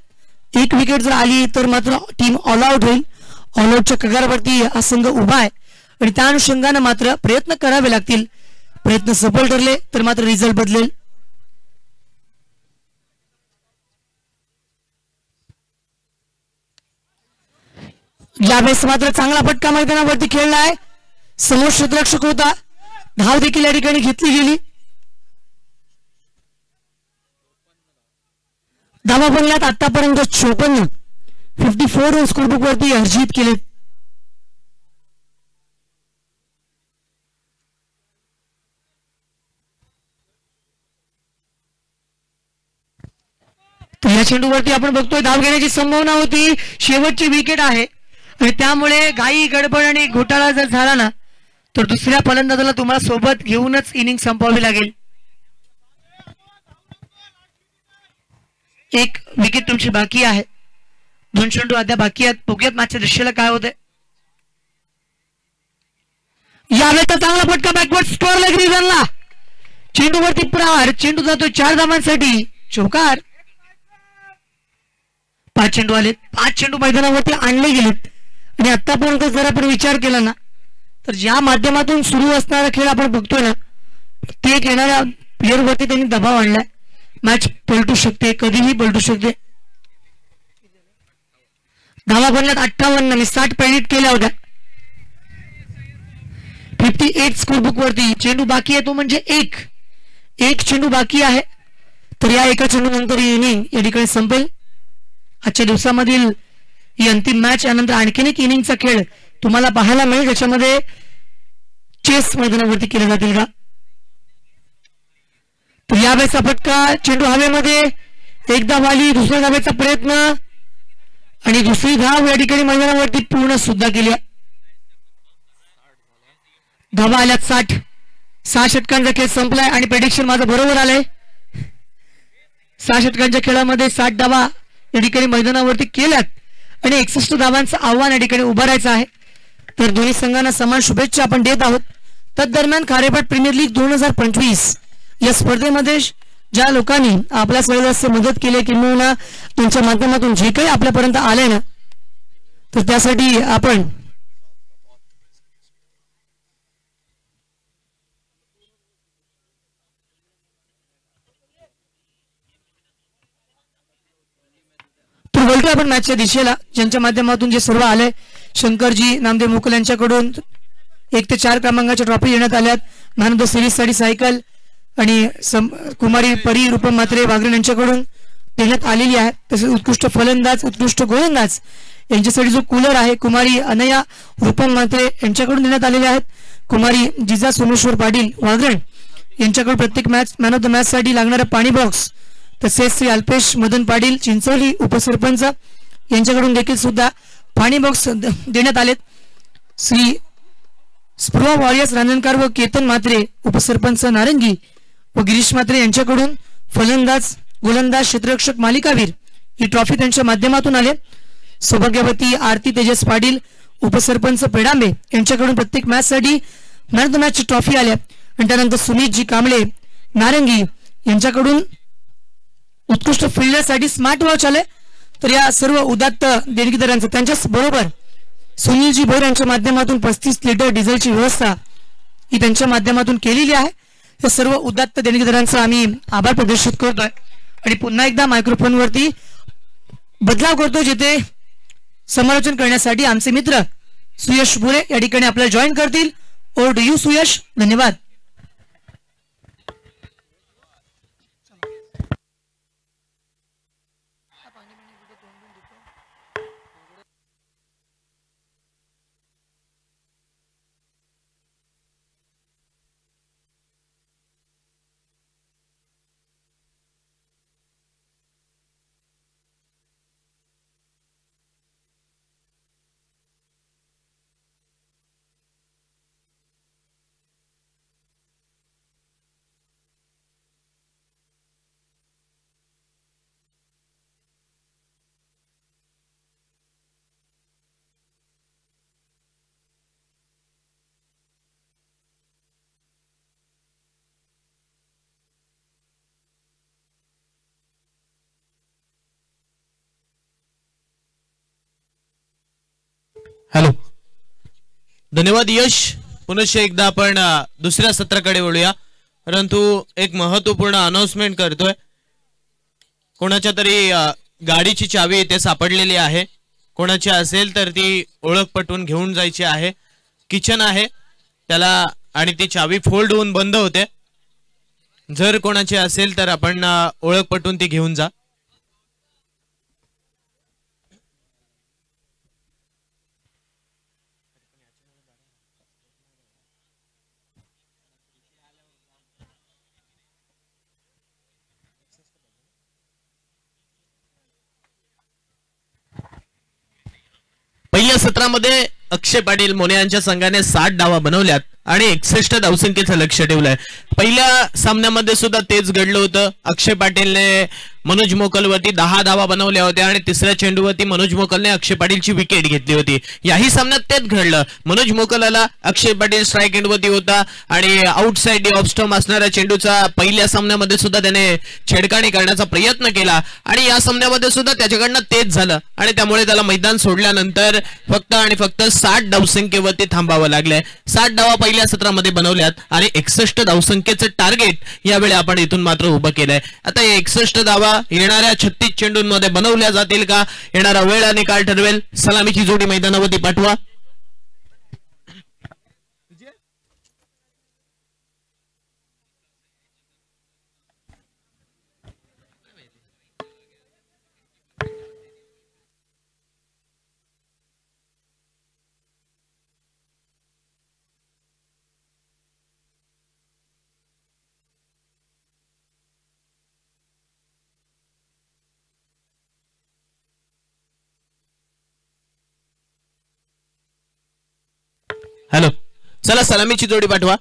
1 विकेट जर आली तर मात्र टीम ऑल आउट होईल. ऑल आउटच्या कगारावरती हा संघ उभा आहे आणि त्या अनुषंगाने मात्र प्रयत्न करावे लागतील. प्रयत्न सफल ठरले तर मात्र रिझल्ट बदलेल. यावेळेस मात्र चांगला फटका मैदानावरती खेळला आहे. समोर क्षेत्ररक्षक होता, धाव देखील या ठिकाणी घेतली गेली. धावा बनल्यात आतापर्यंत 54 रन स्कोरबुक वरती अर्जित केले. या चेंडूवरती आपण बघतोय धाव घेण्याची संभावना होती. शेवटची विकेट आहे आणि त्यामुळे घाई गडबड आणि घोटाळा जर झाला ना तर दुसऱ्या फलंदाजाला तुम्हाला सोबत घेऊनच इनिंग संपवावी लागेल. एक विकेट तुमची बाकी आहे. 2 चेंडू अद्याप बाकी आहेत. बघूयात मॅचच्या दृश्याला काय होतंय. यावेळेचा चांगला फटका बॅकवर्ड स्कोअर लेग रिझनला. चेंडूवरती प्रहार. चेंडू जातो 4 धावांसाठी. चौकार. 5 चेंडू आलेत. 5 चेंडू मैदानावरती आणले गेलेत आणि आतापर्यंत जर आपण विचार केला ना तर ज्या माध्यमातून सुरू असणारा खेळ आपण बघतोय ना ते येणाऱ्या प्लेअरवरती त्यांनी दबाव आणलाय. मॅच पलटू शकते, कधीही पलटू शकते. धावा बनल्यात 58 आणि 60 पेडिट केल्या होत्या. 58 स्कोरबुक वरती. चेंडू बाकी आहे तो म्हणजे एक चेंडू बाकी आहे. तर या एका चेंडू नंतर ही इनिंग या ठिकाणी संपेल. आजच्या दिवसामधील ही अंतिम मॅच. यानंतर आणखीन एक इनिंगचा खेळ तुम्हाला पाहायला मिळेल ज्याच्यामध्ये चेस मैदानावरती केले जातील का. तर यावेळेचा फटका. चेंडू हवेमध्ये. एकदा वाली. दुसऱ्या धावेचा प्रयत्न आणि दुसरी धाव या ठिकाणी मैदानावरती पूर्ण सुद्धा केली. धावा आल्यात 60. 6 षटकांचा खेळ संपलाय आणि प्रेडिक्शन माझं बरोबर आलंय. 6 षटकांच्या खेळामध्ये 60 धावा या ठिकाणी मैदानावरती केल्यात आणि 61 धावांचं आव्हान या ठिकाणी उभारायचं आहे. तर दोन्ही संघांना समान शुभेच्छा आपण देत आहोत. तदरम्यान खारेपाट प्रीमियर लीग 2025 या स्पर्धेमध्ये ज्या लोकांनी आपल्या सगळ्यात मदत केली किंवा त्यांच्या माध्यमातून जे काही आपल्यापर्यंत आले ना तर त्यासाठी आपण बोलतोय आपण मॅचच्या दिशेला. ज्यांच्या माध्यमातून जे सर्व आले. शंकरजी नामदेव मुकुल यांच्याकडून 1 ते 4 क्रमांकाच्या ट्रॉफी देण्यात आल्यात. मॅन ऑफ द सिरीज साठी सायकल आणि कुमारी परी रूपम म्हात्रे वागरे यांच्याकडून देण्यात आलेली आहे. तसेच उत्कृष्ट फलंदाज, उत्कृष्ट गोलंदाज यांच्यासाठी जो कूलर आहे कुमारी अनया रूपम म्हात्रे यांच्याकडून देण्यात आलेले आहेत. कुमारी जिजा सोमेश्वर पाटील वागरण यांच्याकडून प्रत्येक मॅन ऑफ द मॅच साठी लागणारा पाणी बॉक्स. तसेच श्री अल्पेश मदन पाटील चिंचोली उपसरपंच यांच्याकडून देखील सुद्धा पाणी बॉक्स देण्यात आलेत. श्री स्पृहा वॉरियर्स रांजणकर व केतन म्हात्रे उपसरपंच नारंगी व गिरीश म्हात्रे यांच्याकडून फलंदाज, गोलंदाज, क्षेत्ररक्षक, मालिकावीर ही ट्रॉफी त्यांच्या माध्यमातून आले. सौभाग्यवती आरती तेजस पाटील उपसरपंच पेडांबे यांच्याकडून प्रत्येक मॅच साठी मॅन ऑफ द मॅच ची ट्रॉफी आल्या. आणि त्यानंतर सुमितजी कांबळे नारंगी यांच्याकडून उत्कृष्ट फिल्डरसाठी स्मार्ट वॉच आले. तर या सर्व उदात्त देणगीदारांचं त्यांच्याच बरोबर सुनीलजी भोर यांच्या माध्यमातून 35 लिटर डिझेलची व्यवस्था ही त्यांच्या माध्यमातून केलेली आहे. या सर्व उदात्त देणगीदारांचा आम्ही आभार प्रदर्शित करतोय आणि पुन्हा एकदा मायक्रोफोन वरती बदलाव करतो जिथे समालोचन करण्यासाठी आमचे मित्र सुयश बुरे या ठिकाणी आपल्याला जॉईन करतील. Over to you Suyash. धन्यवाद. हॅलो. धन्यवाद यश. पुनश्च एकदा आपण दुसऱ्या सत्राकडे वळूया. परंतु एक महत्वपूर्ण अनाउन्समेंट करतोय. कोणाच्या तरी गाडीची चावी इथे सापडलेली आहे. कोणाची असेल तर ती ओळख पटवून घेऊन जायची आहे. किचन आहे त्याला आणि ती चावी फोल्ड होऊन बंद होते. जर कोणाची असेल तर आपण ओळख पटवून ती घेऊन जा. पहिल्या सत्रामध्ये अक्षय पाटील मोने यांच्या संघाने 60 धावा बनवल्यात आणि 61 धावसंख्येचं लक्ष ठेवलंय. पहिल्या सामन्यामध्ये सुद्धा तेच घडलं होतं. अक्षय पाटीलने मनोज मोकलवरती 10 धावा बनवल्या होत्या आणि तिसऱ्या चेंडूवरती मनोज मोकलने अक्षय पाटीलची विकेट घेतली होती. याही सामन्यात तेच घडलं. मनोज मोकलला अक्षय पाटील स्ट्राईक एंडवरती होता आणि आउटसाइड ऑफ स्टंप असणाऱ्या चेंडूचा पहिल्या सामन्यामध्ये सुद्धा त्याने छेडखानी करण्याचा प्रयत्न केला आणि या सामन्यामध्ये सुद्धा त्याच्याकडनं तेच झालं आणि त्यामुळे त्याला मैदान सोडल्यानंतर फक्त आणि फक्त 60 धावसंख्येवरती थांबावं लागलंय. 60 धावा पहिल्या सत्रामध्ये बनवल्यात आणि 61 धावसंख्येचं टार्गेट यावेळी आपण इथून मात्र उभं केलंय. आता 61 धावा येणाऱ्या 36 चेंडूंमध्ये बनवल्या जातील का? येणारा वेळ आणि काळ ठरवेल. सलामीची जोडी मैदानावरती पाठवा. हॅलो, चला सलामीची जोडी पाठवा.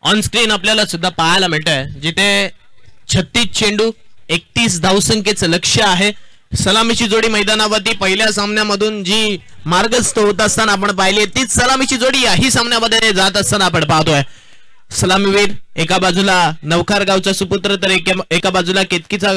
ऑन स्क्रीन आपल्याला सुद्धा पाहायला मिळतंय जिथे 36 चेंडू 31 धावसंख्येचं लक्ष्य आहे. सलामीची जोडी मैदानावरती पहिल्या सामन्यामधून जी मार्गस्थ होत असताना आपण पाहिली तीच सलामीची जोडी याही सामन्यामध्ये जात असताना आपण पाहतोय. सलामीवीर एका बाजूला नवखार गावचा सुपुत्र तर एका बाजूला केतकीचा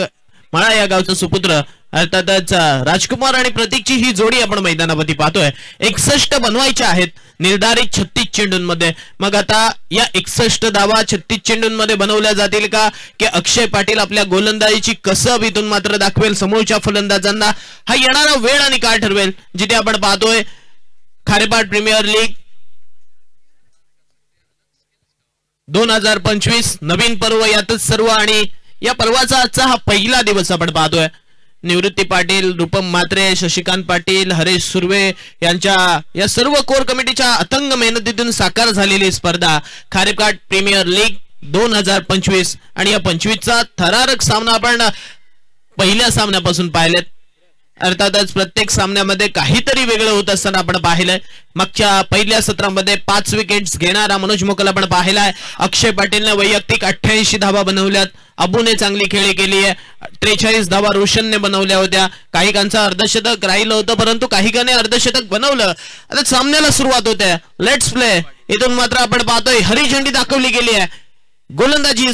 मळा या गावचा सुपुत्र अर्थातच राजकुमार आणि प्रतीकची ही जोडी आपण मैदानावरती पाहतोय. 61 बनवायच्या आहेत निर्धारित 36 चेंडूंमध्ये. मग आता या 61 धावा 36 चेंडूंमध्ये बनवल्या जातील का की अक्षय पाटील आपल्या गोलंदाजीची कसब इथून मात्र दाखवेल समोरच्या फलंदाजांना? हा येणारा वेळ आणि काळ ठरवेल. जिथे आपण पाहतोय खारेपाट प्रीमियर लीग 2025 नवीन पर्व यातच सर्व आणि या पर्वाचा आजचा हा पहिला दिवस आपण पाहतोय. निवृत्ती पाटील, रूपम म्हात्रे, शशिकांत पाटील, हरेश सुर्वे यांच्या या सर्व कोर कमिटीच्या अथंग मेहनतीतून साकार झालेली स्पर्धा खारेपाट प्रीमियर लीग 2025 आणि या 25चा थरारक सामना आपण पहिल्या सामन्यापासून पाहिलेत. अर्थातच प्रत्येक सामन्यामध्ये काहीतरी वेगळं होत असताना आपण पाहिलंय. मागच्या पहिल्या सत्रामध्ये 5 विकेट्स घेणारा मनोज मोकल आपण पाहिलाय. अक्षय पाटीलने वैयक्तिक 88 धावा बनवल्यात. अबूने चांगली खेळी केली आहे. 43 धावा रोशनने बनवल्या होत्या. काही कांचा अर्धशतक राहिलं होतं परंतु काही काने अर्धशतक बनवलं. आता सामन्याला सुरुवात होते. Let's play. इथून मात्र आपण पाहतोय हरी झेंडी दाखवली गेली आहे. गोलंदाजी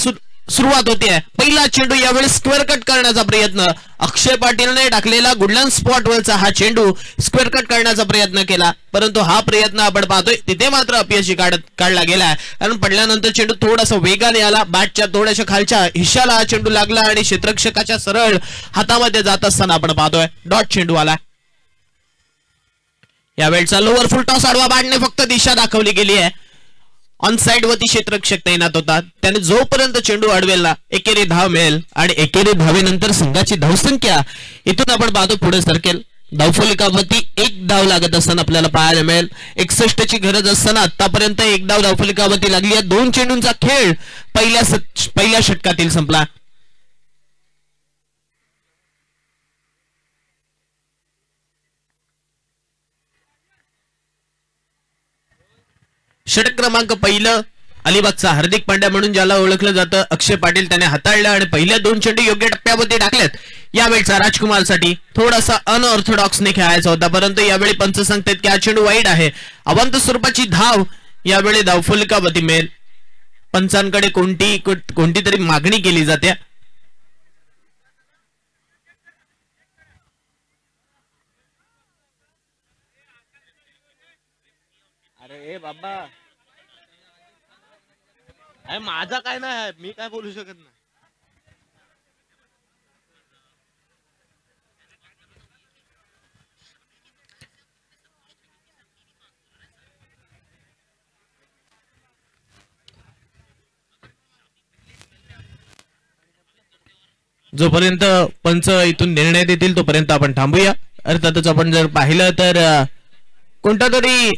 सुरुवात होते. पहिला चेंडू यावेळी स्क्वेअर कट करण्याचा प्रयत्न. अक्षय पाटीलने टाकलेला गुडलँड स्पॉट वरचा हा चेंडू स्क्वेअर कट करण्याचा प्रयत्न केला परंतु हा प्रयत्न आपण पाहतोय तिथे मात्र अपयशी काढला गेलाय. कारण पडल्यानंतर चेंडू थोडासा वेगाने आला. बॅटच्या थोड्याशा खालच्या हिश्याला हा चेंडू लागला आणि क्षेत्ररक्षकाच्या सरळ हातामध्ये जात असताना आपण पाहतोय डॉट चेंडू आला. यावेळचा लोअर फुल टॉस आडवा बॅटने फक्त दिशा दाखवली गेली आहे. ऑन साइड वरती क्षेत्ररक्षक तैनात होता. त्याने जोपर्यंत चेंडू अडवेल एकेरी धाव मिळेल आणि एकेरी धावेनंतर संघाची धावसंख्या इथून आपण पाहतो पुढे सरकेल. धावफलकावरती 1 धाव लागत असताना आपल्याला पाहायला मिळेल. 61 ची गरज असताना आतापर्यंत 1 धाव धावफलकावरती लागली आहे. 2 चेंडूंचा खेळ पहिल्या षटकातील संपला. षटक क्रमांक पहिलं अलिबागचा हार्दिक पांड्या म्हणून ज्याला ओळखलं जातं अक्षय पाटील त्याने हाताळलं आणि पहिल्या 2 चेंडू योग्य टप्प्यावरती टाकलेत. यावेळचा राजकुमारसाठी थोडासा अनऑर्थोडॉक्सने खेळायचा होता परंतु यावेळी पंच सांगतात की हा चेंडू वाईट आहे. अवंत स्वरूपाची धाव यावेळी धावफलकावरती मिळेल. पंचांकडे कोणती तरी मागणी केली जाते. अरे बाबा माझा काय नाही, मी काय बोलू शकत नाही. जोपर्यंत पंच इथून निर्णय देतील तोपर्यंत आपण थांबूया. अर्थातच आपण जर पाहिलं तर कोणता तरी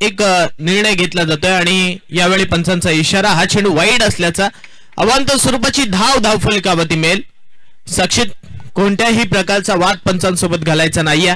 एक निर्णय घेतला जातोय आणि यावेळी पंचांचा इशारा हा चेंडू वाईड असल्याचा अवांतर स्वरूपाची धावफलकावरती मिळेल. साक्षीत कोणत्याही प्रकारचा वाद पंचांसोबत घालायचा नाहीये.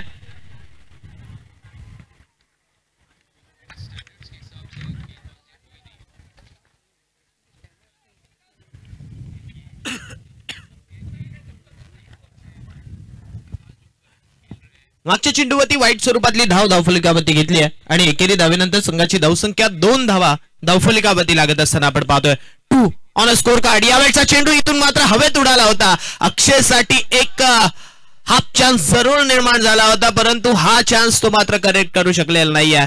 मागच्या चेंडूवरती वाईट स्वरूपातली धावफलकावरती घेतली आहे आणि एकेरी धावेनंतर संघाची धावसंख्या 2 धावा धावफलकावरती लागत असताना आपण पाहतोय 2 ऑन अ स्कोर कार्ड. यावेळचा चेंडू इथून मात्र हवेत उडाला होता. अक्षयसाठी एक हाफ चान्स जरूर निर्माण झाला होता, परंतु हा चान्स तो मात्र करेक्ट करू शकलेला नाहीये.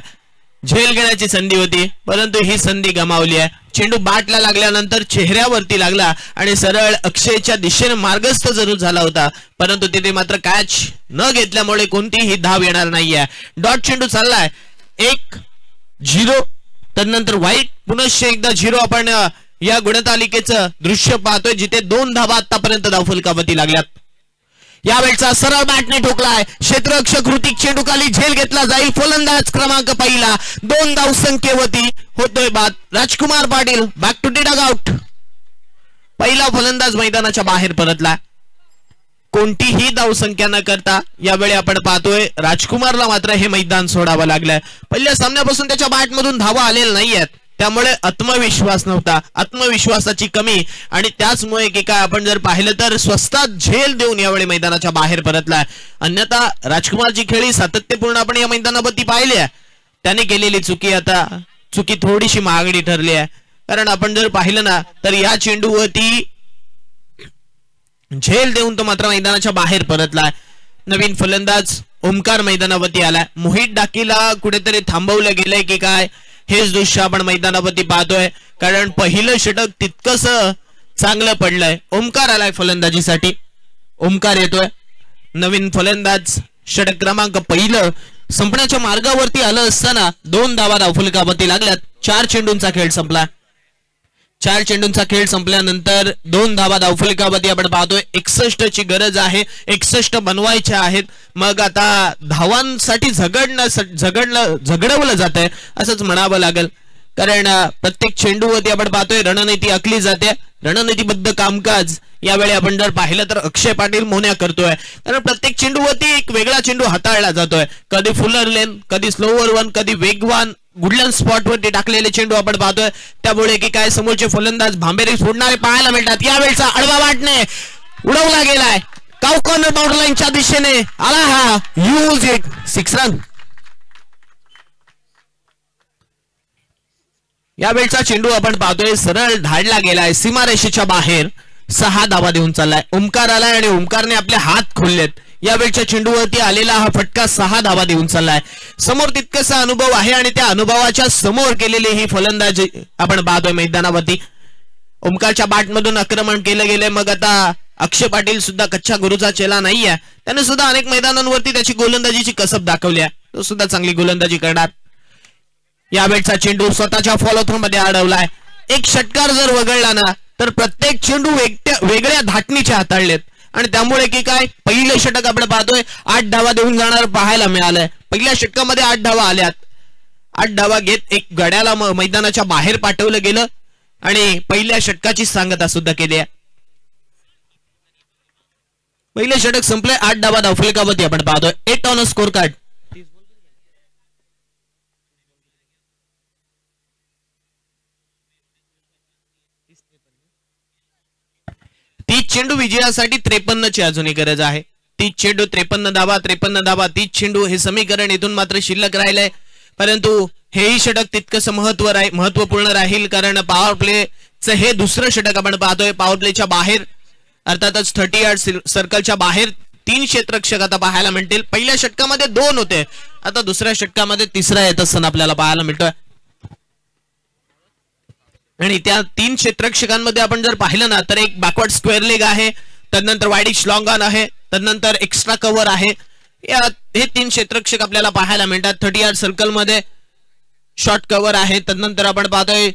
झेल घेण्याची संधी होती परंतु ही संधी गमावली आहे. चेंडू बॅटला लागल्यानंतर चेहऱ्यावरती लागला आणि सरळ अक्षयच्या दिशेने मार्गस्थ जरूर झाला होता, परंतु तिथे मात्र कॅच न घेतल्यामुळे कोणतीही धाव येणार नाहीये. डॉट चेंडू चाललाय 1-0, त्यानंतर वाईट पुनश्च एकदा 0. आपण या गुणतालिकेचं दृश्य पाहतोय जिथे 2 धावा आतापर्यंत धावफलकावरती लागल्यात. यावेळचा सरळ बॅटने ठोकलाय. क्षेत्ररक्षक ऋतिक चेंडू खाली झेल घेतला जाईल. फलंदाज क्रमांक पहिला 2 धावसंख्येवरती होतोय बाद. Rajkumar Patil back to the dugout. पहिला फलंदाज मैदानाच्या बाहेर परतला. कोणतीही धावसंख्या न करता यावेळी आपण पाहतोय राजकुमारला मात्र हे मैदान सोडावं लागलंय. पहिल्या सामन्यापासून त्याच्या बॅटमधून धावा आलेल्या नाहीयेत, त्यामुळे आत्मविश्वास नव्हता, आत्मविश्वासाची कमी आणि त्याचमुळे की काय आपण जर पाहिलं तर स्वस्तात झेल देऊन यावेळी मैदानाच्या बाहेर परतलाय. अन्यथा राजकुमारची खेळी सातत्यपूर्ण आपण या मैदानावरती पाहिली आहे. त्याने केलेली चुकी थोडीशी महागडी ठरली आहे. कारण आपण जर पाहिलं ना तर या चेंडूवरती झेल देऊन तो मात्र मैदानाच्या बाहेर परतलाय. नवीन फलंदाज ओमकार मैदानावरती आलाय. मोहित डाकीला कुठेतरी थांबवलं गेलंय की काय हेच दृश्य आपण मैदानावरती पाहतोय, कारण पहिलं षटक तितकंस चांगलं पडलंय. ओमकार आलाय फलंदाजीसाठी. ओमकार येतोय. नवीन फलंदाज षटक क्रमांक पहिलं संपण्याच्या मार्गावरती आलं असताना 2 धावा धावफलकावरती लागल्यात. 4 चेंडूंचा खेळ संपला. 4 चेंडूंचा खेळ संपल्यानंतर 2 धावा धावफलकावरती आपण पाहतोय. 61 ची गरज आहे. 61 बनवायच्या आहेत. मग आता धावांसाठी झगडवलं जात आहे असंच म्हणावं लागेल, कारण प्रत्येक चेंडूवरती आपण पाहतोय रणनीती आखली जाते. रणनीतीबद्ध कामकाज यावेळी आपण जर पाहिलं तर अक्षय पाटील मोन्या करतोय, कारण प्रत्येक चेंडूवरती एक वेगळा चेंडू हाताळला जातोय. कधी फुलर लेन, कधी स्लोवर वन, कधी वेगवान गुडलँड स्पॉट वरती टाकलेले चेंडू आपण पाहतोय. त्यामुळे की काय समोरचे फलंदाज भांबेरी फोडणारे पाहायला मिळतात. यावेळचा आडवा वाटणे उडवला गेलाय. कॉर्नर बाउंड्री लाईनच्या दिशेने आला हा. Use it. 6 रन. यावेळचा चेंडू आपण पाहतोय सरळ धाडला गेलाय सीमारेषेच्या बाहेर. 6 धावा देऊन चाललाय. ओमकार आलाय आणि ओमकारने आपले हात खोललेत. यावेळच्या चेंडूवरती आलेला हा फटका 6 धावा देऊन चाललाय. समोर तितकासा अनुभव आहे आणि त्या अनुभवाच्या समोर केलेली ही फलंदाजी आपण पाहतोय मैदानावरती. ओमकारच्या बॅटमधून आक्रमण केलं गेलंय. मग आता अक्षय पाटील सुद्धा कच्च्या गुरुचा चेला नाहीये. त्याने सुद्धा अनेक मैदानांवरती त्याची गोलंदाजीची कसब दाखवली आहे. तो सुद्धा चांगली गोलंदाजी करणार. यावेळचा चेंडू स्वतःच्या फॉलो थ्रो मध्ये अडवलाय. एक षटकार जर वगळला ना तर प्रत्येक चेंडू वेगळ्या धाटणीचे हाताळलेत आणि त्यामुळे की काय पहिलं षटक आपण पाहतोय 8 धावा देऊन जाणार पाहायला मिळालंय. पहिल्या षटकामध्ये 8 धावा आल्यात. 8 धावा घेत एक गड्याला मैदानाच्या बाहेर पाठवलं गेलं आणि पहिल्या षटकाची सांगता सुद्धा केली आहे. पहिलं षटक संपलंय. 8 धावा धावफलकावरती आपण पाहतोय. 8 ऑन अ स्कोर कार्ड. 30 चेंडू विजयासाठी 53 ची अजूनही गरज आहे. 30 चेंडू 53 धावा 53 धावा 30 चेंडू हे समीकरण इथून मात्र शिल्लक राहिलंय, परंतु हेही षटक तितकंच महत्वपूर्ण राहील, कारण पॉवर प्लेचं हे दुसरं षटक आपण पाहतोय. पॉवर प्लेच्या बाहेर अर्थातच 30 यार्ड सर्कलच्या बाहेर 3 क्षेत्ररक्षक आता पाहायला मिळतील. पहिल्या षटकामध्ये 2 होते, आता दुसऱ्या षटकामध्ये तिसरा येत असताना आपल्याला पाहायला मिळतोय. आणि त्या 3 क्षेत्ररक्षकांमध्ये आपण जर पाहिलं ना तर एक बॅकवर्ड स्क्वेअर लेग आहे, तदनंतर वाईडिश लॉंग ऑन आहे, तदनंतर एक्स्ट्रा कव्हर आहे. हे 3 क्षेत्ररक्षक आपल्याला पाहायला मिळतात. 30 यार्ड सर्कल मध्ये शॉर्ट कव्हर आहे, तदनंतर आपण पाहतोय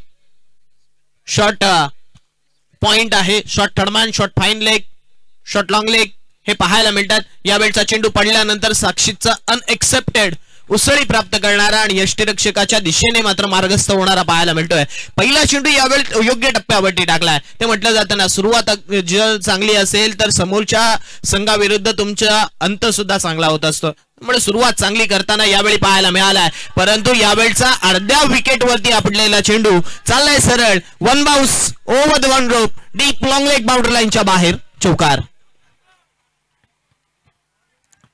शॉर्ट पॉइंट आहे, short third man, short fine leg, short long leg हे पाहायला मिळतात. यावेळचा चेंडू पडल्यानंतर साक्षीचा अनएक्सेप्टेड उसळी प्राप्त करणारा आणि यष्टीरक्षकाच्या दिशेने मात्र मार्गस्थ होणारा पाहायला मिळतोय. पहिला चेंडू यावेळी योग्य टप्प्यावरती टाकलाय. ते म्हटलं जातं ना, सुरुवात जर चांगली असेल तर समोरच्या संघाविरुद्ध तुमचा अंत सुद्धा चांगला होत असतो. त्यामुळे सुरुवात चांगली करताना यावेळी पाहायला मिळालाय, परंतु यावेळचा अर्ध्या विकेटवरती आपटलेला चेंडू चाललाय सरळ one bounce over the one rope deep long leg boundary लाईनच्या बाहेर, चौकार.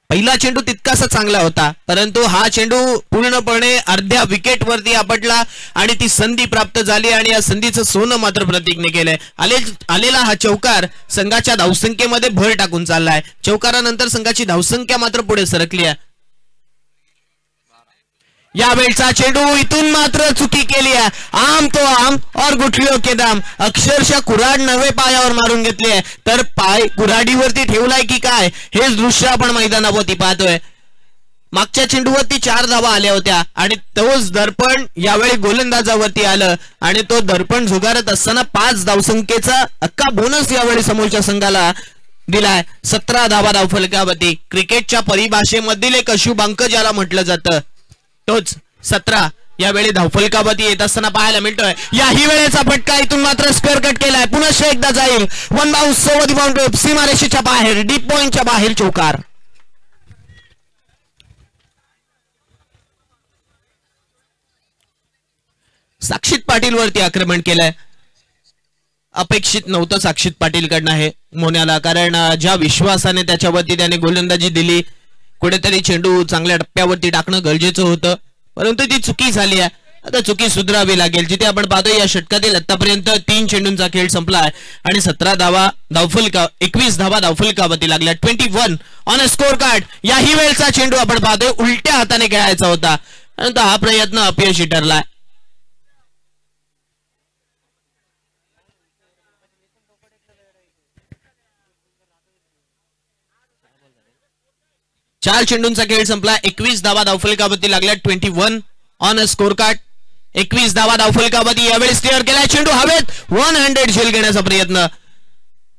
पहिला चेंडू तितकासा चांगला होता, परंतु हा चेंडू पूर्णपणे अर्ध्या विकेटवरती आपटला आणि ती संधी प्राप्त झाली आणि या संधीचं सोनं मात्र प्रतीकने केलंय. आलेला हा चौकार संघाच्या धावसंख्येमध्ये भर टाकून चाललाय. चौकारानंतर संघाची धावसंख्या मात्र पुढे सरकली आहे. यावेळचा चेंडू इथून मात्र चुकी केली आहे. आम तो आम और गुठलियों के दाम, अक्षरशः कुऱ्हाड नवे पायावर मारून घेतली आहे, तर पाय कुऱ्हाडीवरती ठेवलाय की काय हेच दृश्य आपण मैदानावरती पाहतोय. मागच्या चेंडूवरती 4 धावा आल्या होत्या आणि तोच दर्पण यावेळी गोलंदाजावरती आलं आणि तो दर्पण झुगारत असताना 5 धावसंख्येचा अख्खा बोनस यावेळी समोरच्या संघाला दिलाय. 17 धावा धावफलकावरती. क्रिकेटच्या परिभाषेमधील एक अशुभांक ज्याला म्हटलं जातं तोच 17 यावेळी धावफलकावरती येत असताना पाहायला मिळतोय. याही वेळेचा फटका इथून मात्र स्क्वेअर कट केलाय. पुन्हा एकदा जाईल one bounce over the boundary सीमारेषेच्या बाहेर डीप पॉइंटच्या बाहेर, चौकार. साक्षित पाटील वरती आक्रमण केलंय. अपेक्षित नव्हतं साक्षित पाटील कडनं हे मोन्याला, कारण ज्या विश्वासाने त्याच्यावरती त्याने गोलंदाजी दिली, कुठेतरी चेंडू चांगल्या टप्प्यावरती टाकणं गरजेचं होतं, परंतु ती चुकी झाली आहे. आता चुकी सुधारावी लागेल. जिथे आपण पाहतोय या षटकातील आतापर्यंत 3 चेंडूंचा खेळ संपलाय आणि 17 धावा धावफलका 21 धावा धावफलकावरती लागल्या. 21 ऑन अ स्कोर कार्ड. याही वेळचा चेंडू आपण पाहतोय उलट्या हाताने खेळायचा होता, परंतु हा प्रयत्न अपयशी ठरलाय. चार चेंडूंचा खेळ संपला. 21 धावा धावफलकावरती लागल्या. 21 ऑन अ स्कोर कार्ड. 21 धावा धावफलकावरती यावेळी क्लिअर केलाय. चेंडू हवेत 100 झेल घेण्याचा प्रयत्न.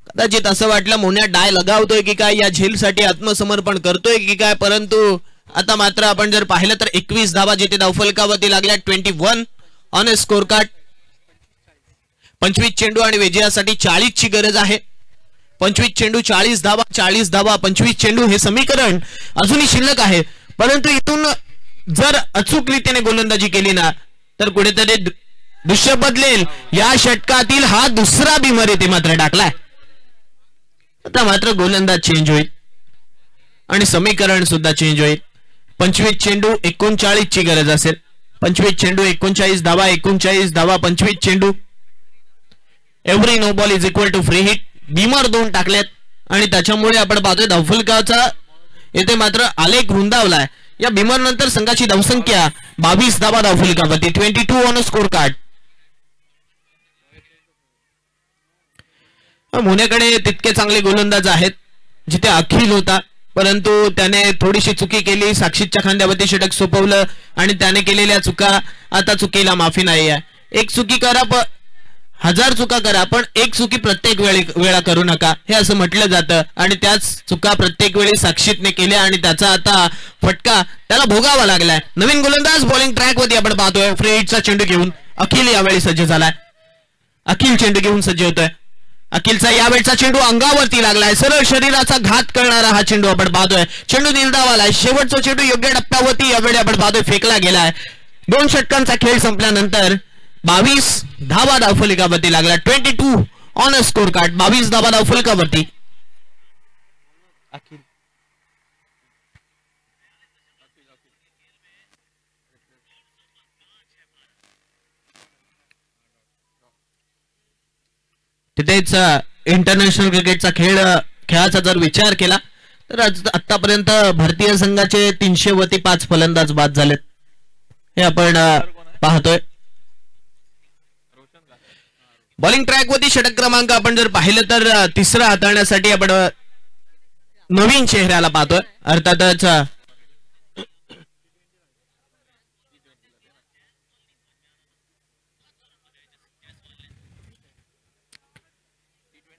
कदाचित असं वाटलं मोन्या डाय लगावतोय की काय, या झेलसाठी आत्मसमर्पण करतोय की काय, परंतु आता मात्र आपण जर पाहिलं तर 21 धावा जिथे धावफलकावरती लागल्या. 21 ऑन अ स्कोर कार्ड. 25 चेंडू आणि विजयासाठी 40 ची गरज आहे. 25 चेंडू 40 धावा, 40 धावा 25 चेंडू हे समीकरण अजूनही शिल्लक आहे, परंतु इथून जर अचूक रीतीने गोलंदाजी केली ना तर कुठेतरी दृश्य बदलेल. या षटकातील हा दुसरा बिमर येथे मात्र टाकलाय. आता मात्र गोलंदाज चेंज होईल आणि समीकरण सुद्धा चेंज होईल. 25 चेंडू 39 ची गरज असेल. 25 चेंडू 39 धावा, 39 धावा 25 चेंडू. Every no ball is equal to free hit. Beamer 2 टाकलेत आणि त्याच्यामुळे आपण पाहतोय धावफलकाचा येथे मात्र आलेख रुंदावलाय. या बिमर नंतर संघाची धावसंख्या 22 धावा धावफलकावरती. 22 ऑन स्कोर कार्ड. मोन्याकडे तितके चांगले गोलंदाज आहेत. जिथे अखिल होता, परंतु त्याने थोडीशी चुकी केली. साक्षीच्या खांद्यावरती षटक सोपवलं आणि त्याने केलेल्या चुका, आता चुकीला माफी नाही आहे. एक चुकी करा, 1000 चुका करा, पण एक चुकी प्रत्येक वेळा करू नका हे असं म्हटलं जातं आणि त्याच चुका प्रत्येक वेळी साक्षीतने केल्या आणि त्याचा आता फटका त्याला भोगावा लागलाय. नवीन गोलंदाज बॉलिंग ट्रॅक वरती आपण पाहतोय. फ्री हिटचा चेंडू घेऊन अखिल यावेळी सज्ज झालाय. अखिल चेंडू घेऊन सज्ज होतोय. अखिलचा यावेळचा चेंडू अंगावरती लागलाय. सरळ शरीराचा घात करणारा हा चेंडू आपण पाहतोय. चेंडू निर्धावालाय. शेवटचा चेंडू योग्य टप्प्यावरती यावेळी आपण पाहतोय फेकला गेलाय. 2 षटकांचा खेळ संपल्यानंतर 22 धावा धावफलकावरती लागला. 22 ऑन अ स्कोर कार्ड. 22 धावा धावफलकावरती. तिथेच इंटरनॅशनल क्रिकेटचा खेळाचा जर विचार केला तर आतापर्यंत भारतीय संघाचे 300 फलंदाज बाद झालेत हे आपण पाहतोय. बॉलिंग ट्रॅक वरती षटक क्रमांक आपण जर पाहिलं तर तिसरा हाताळण्यासाठी आपण नवीन चेहऱ्याला पाहतोय. अर्थातच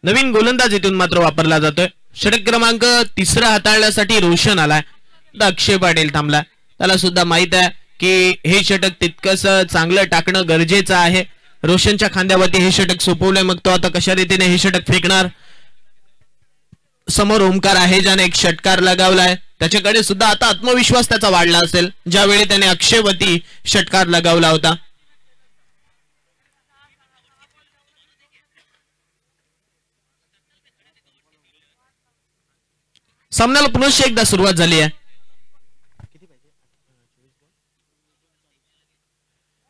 नवीन गोलंदाज इथून मात्र वापरला जातोय. षटक क्रमांक तिसरा हाताळण्यासाठी रोशन आलाय. अक्षय पाटील थांबलाय. त्याला सुद्धा माहित आहे की हे षटक तितकंच चांगलं टाकणं गरजेचं आहे. रोशनच्या खांद्यावरती हे षटक सोपवलंय. मग तो आता कशा रीतीने हे षटक फेकणार. समोर ओमकार आहे ज्याने एक षटकार लगावलाय. त्याच्याकडे सुद्धा आता आत्मविश्वास त्याचा वाढला असेल ज्यावेळी त्याने अक्षयवती षटकार लगावला होता. सामन्याला पुनश्च एकदा सुरुवात झाली आहे.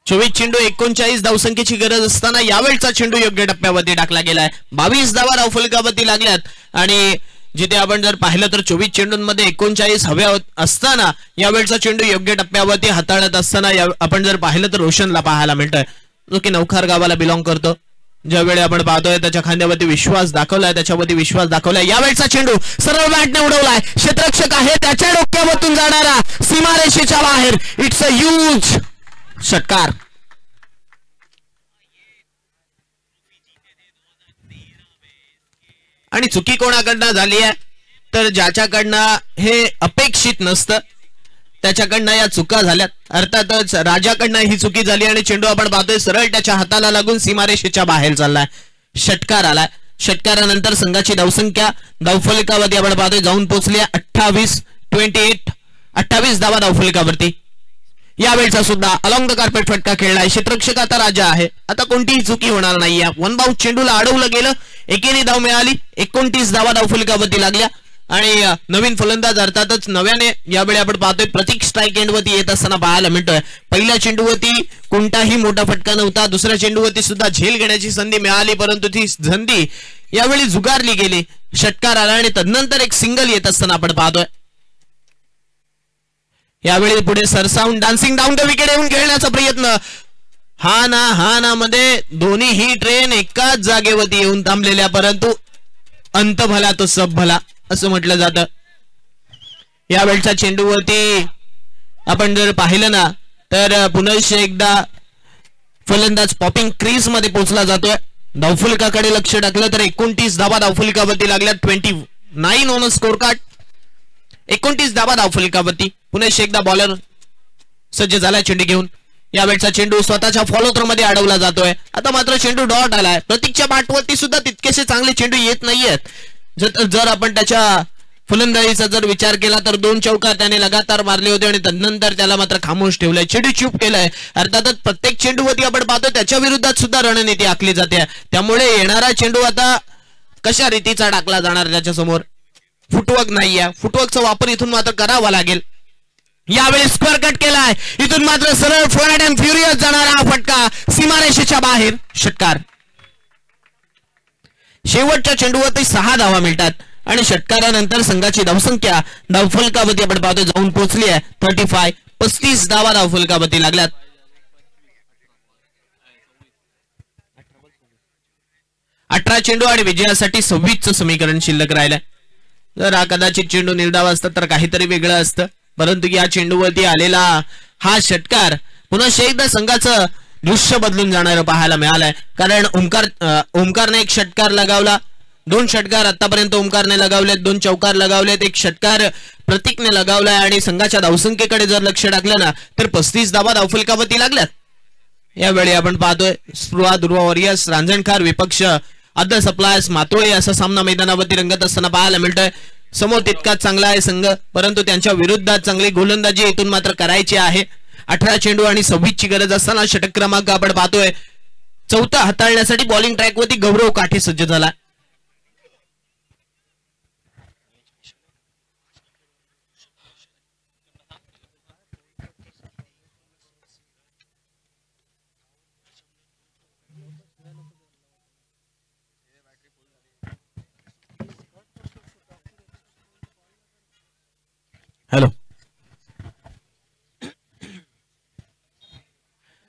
24 चेंडू 39 धावसंख्येची गरज असताना यावेळचा चेंडू योग्य टप्प्यावरती टाकला गेलाय. 22 धावा धावफलकावरती लागल्यात आणि जिथे आपण जर पाहिलं तर 24 चेंडूंमध्ये 39 हव्या असताना यावेळचा चेंडू योग्य टप्प्यावरती हाताळत असताना आपण जर पाहिलं तर रोशनला पाहायला मिळतोय जो की नवखार गावाला बिलॉंग करतो. ज्यावेळी आपण पाहतोय त्याच्या खांद्यावरती विश्वास दाखवलाय. त्याच्यावरती विश्वास दाखवलाय. यावेळचा चेंडू सरळ बॅटने उडवलाय. क्षेत्ररक्षक आहे त्याच्या डोक्यावरतून जाणारा सीमारेषेच्या बाहेर. इट्स अ ह्यूज षटकार. आणि चुकी कोणाकडनं झाली आहे तर ज्याच्याकडनं हे अपेक्षित नसतं त्याच्याकडनं या चुका झाल्यात. अर्थातच राजाकडनं ही चुकी झाली आणि चेंडू आपण पाहतोय सरळ त्याच्या हाताला लागून सीमारेषेच्या बाहेर चाललाय. षटकार आलाय. षटकारानंतर संघाची धावसंख्या धावफलकावरती आपण पाहतोय जाऊन पोहोचली 28 धावा धावफलकावरती. यावेळचा सुद्धा अलॉंग द कार्पेट फटका खेळलाय. क्षेत्ररक्षक आता राजा आहे. आता कोणतीही चुकी होणार नाहीये. वन बाउंस चेंडूला अडवलं गेलं. एकेरी धाव मिळाली. 29 धावा धावफलकावरती लागल्या आणि नवीन फलंदाज अर्थातच नव्याने यावेळी आपण पाहतोय प्रतीक स्ट्राईक एंडवरती येत असताना पाहायला मिळतोय. पहिल्या चेंडूवरती कोणताही मोठा फटका नव्हता. दुसऱ्या चेंडूवरती सुद्धा झेल घेण्याची संधी मिळाली परंतु ती संधी यावेळी झुगारली गेली. षटकार आला आणि तदनंतर एक सिंगल येत असताना आपण पाहतोय. यावेळी पुढे सरसावून डान्सिंग डाऊन द विकेट येऊन खेळण्याचा प्रयत्न. हा ना मध्ये दोन्ही ट्रेन एकाच जागेवरती येऊन थांबलेल्या परंतु अंत भला तो सब भला असं म्हटलं जातं. यावेळच्या चेंडूवरती आपण जर पाहिलं ना तर पुनश्च एकदा फलंदाज पॉपिंग क्रीज मध्ये पोहोचला जातोय. धावफलकाकडे लक्ष टाकलं तर 29 धावा धावफलकावरती लागल्या. 29 ऑन स्कोर कार्ड. 29 धावा धावफलकावरती. पुनश्च एकदा बॉलर सज्ज झालाय चेंडू घेऊन. यावेळचा चेंडू स्वतःच्या फॉलो थ्रो मध्ये अडवला जातोय. आता मात्र चेंडू डॉट आलाय. प्रतीकच्या बॅटवरती सुद्धा तितकेसे चांगले चेंडू येत नाहीयेत. जर आपण त्याच्या फलंदाजीचा जर विचार केला तर 2 चौका त्याने लगातार मारले होते आणि तदनंतर त्याला मात्र खामोश ठेवलंय. चेंडू चूप केलाय. अर्थातच प्रत्येक चेंडूवरती आपण पाहतो त्याच्या विरोधात सुद्धा रणनीती आखली जाते. त्यामुळे येणारा चेंडू आता कशा रीतीचा टाकला जाणार त्याच्यासमोर. फुटवर्क नाहीये. फुटवर्कचा वापर इथून मात्र करावा लागेल. यावेळी स्क्वेअर कट केलाय. इथून मात्र सरळ फ्लॅट अँड फ्युरियस जाणारा हा फटका सीमारेषेच्या बाहेर. षटकार. शेवटच्या चेंडूवरती 6 धावा मिळतात आणि षटकारानंतर संघाची धावसंख्या धावफलकावरती आपण पाहतो जाऊन पोहोचली आहे 35 धावा धावफलकावरती लागल्यात. 18 चेंडू आणि विजयासाठी 26चं समीकरण शिल्लक राहिलंय. जर हा कदाचित चेंडू निर्धाव असतं तर काहीतरी वेगळं असतं परंतु या चेंडूवरती आलेला हा षटकार पुन्हा एकदा संघाचं दृश्य बदलून जाणारं पाहायला मिळालंय. कारण ओमकारने एक षटकार लगावला. 2 षटकार आतापर्यंत ओमकारने लगावलेत. 2 चौकार लगावलेत. एक षटकार प्रतीकने लगावलाय आणि संघाच्या धावसंख्येकडे जर लक्ष टाकलं ना तर 35 धावा धावफलकावरती लागल्यात. यावेळी आपण पाहतोय स्पृहा दुर्वा वॉरियर्स रांजणखार विपक्ष आदर सप्लायर्स मातोळे असा सामना मैदानावरती रंगत असताना पाहायला मिळतोय. समोर तितकाच चांगला आहे संघ परंतु त्यांच्या विरोधात चांगली गोलंदाजी इथून मात्र करायची आहे. 18 चेंडू आणि 26 ची गरज असताना षटक क्रमांक आपण पाहतोय 4था हाताळण्यासाठी बॉलिंग ट्रॅकवरती गौरव काठे सज्ज झाला. हॅलो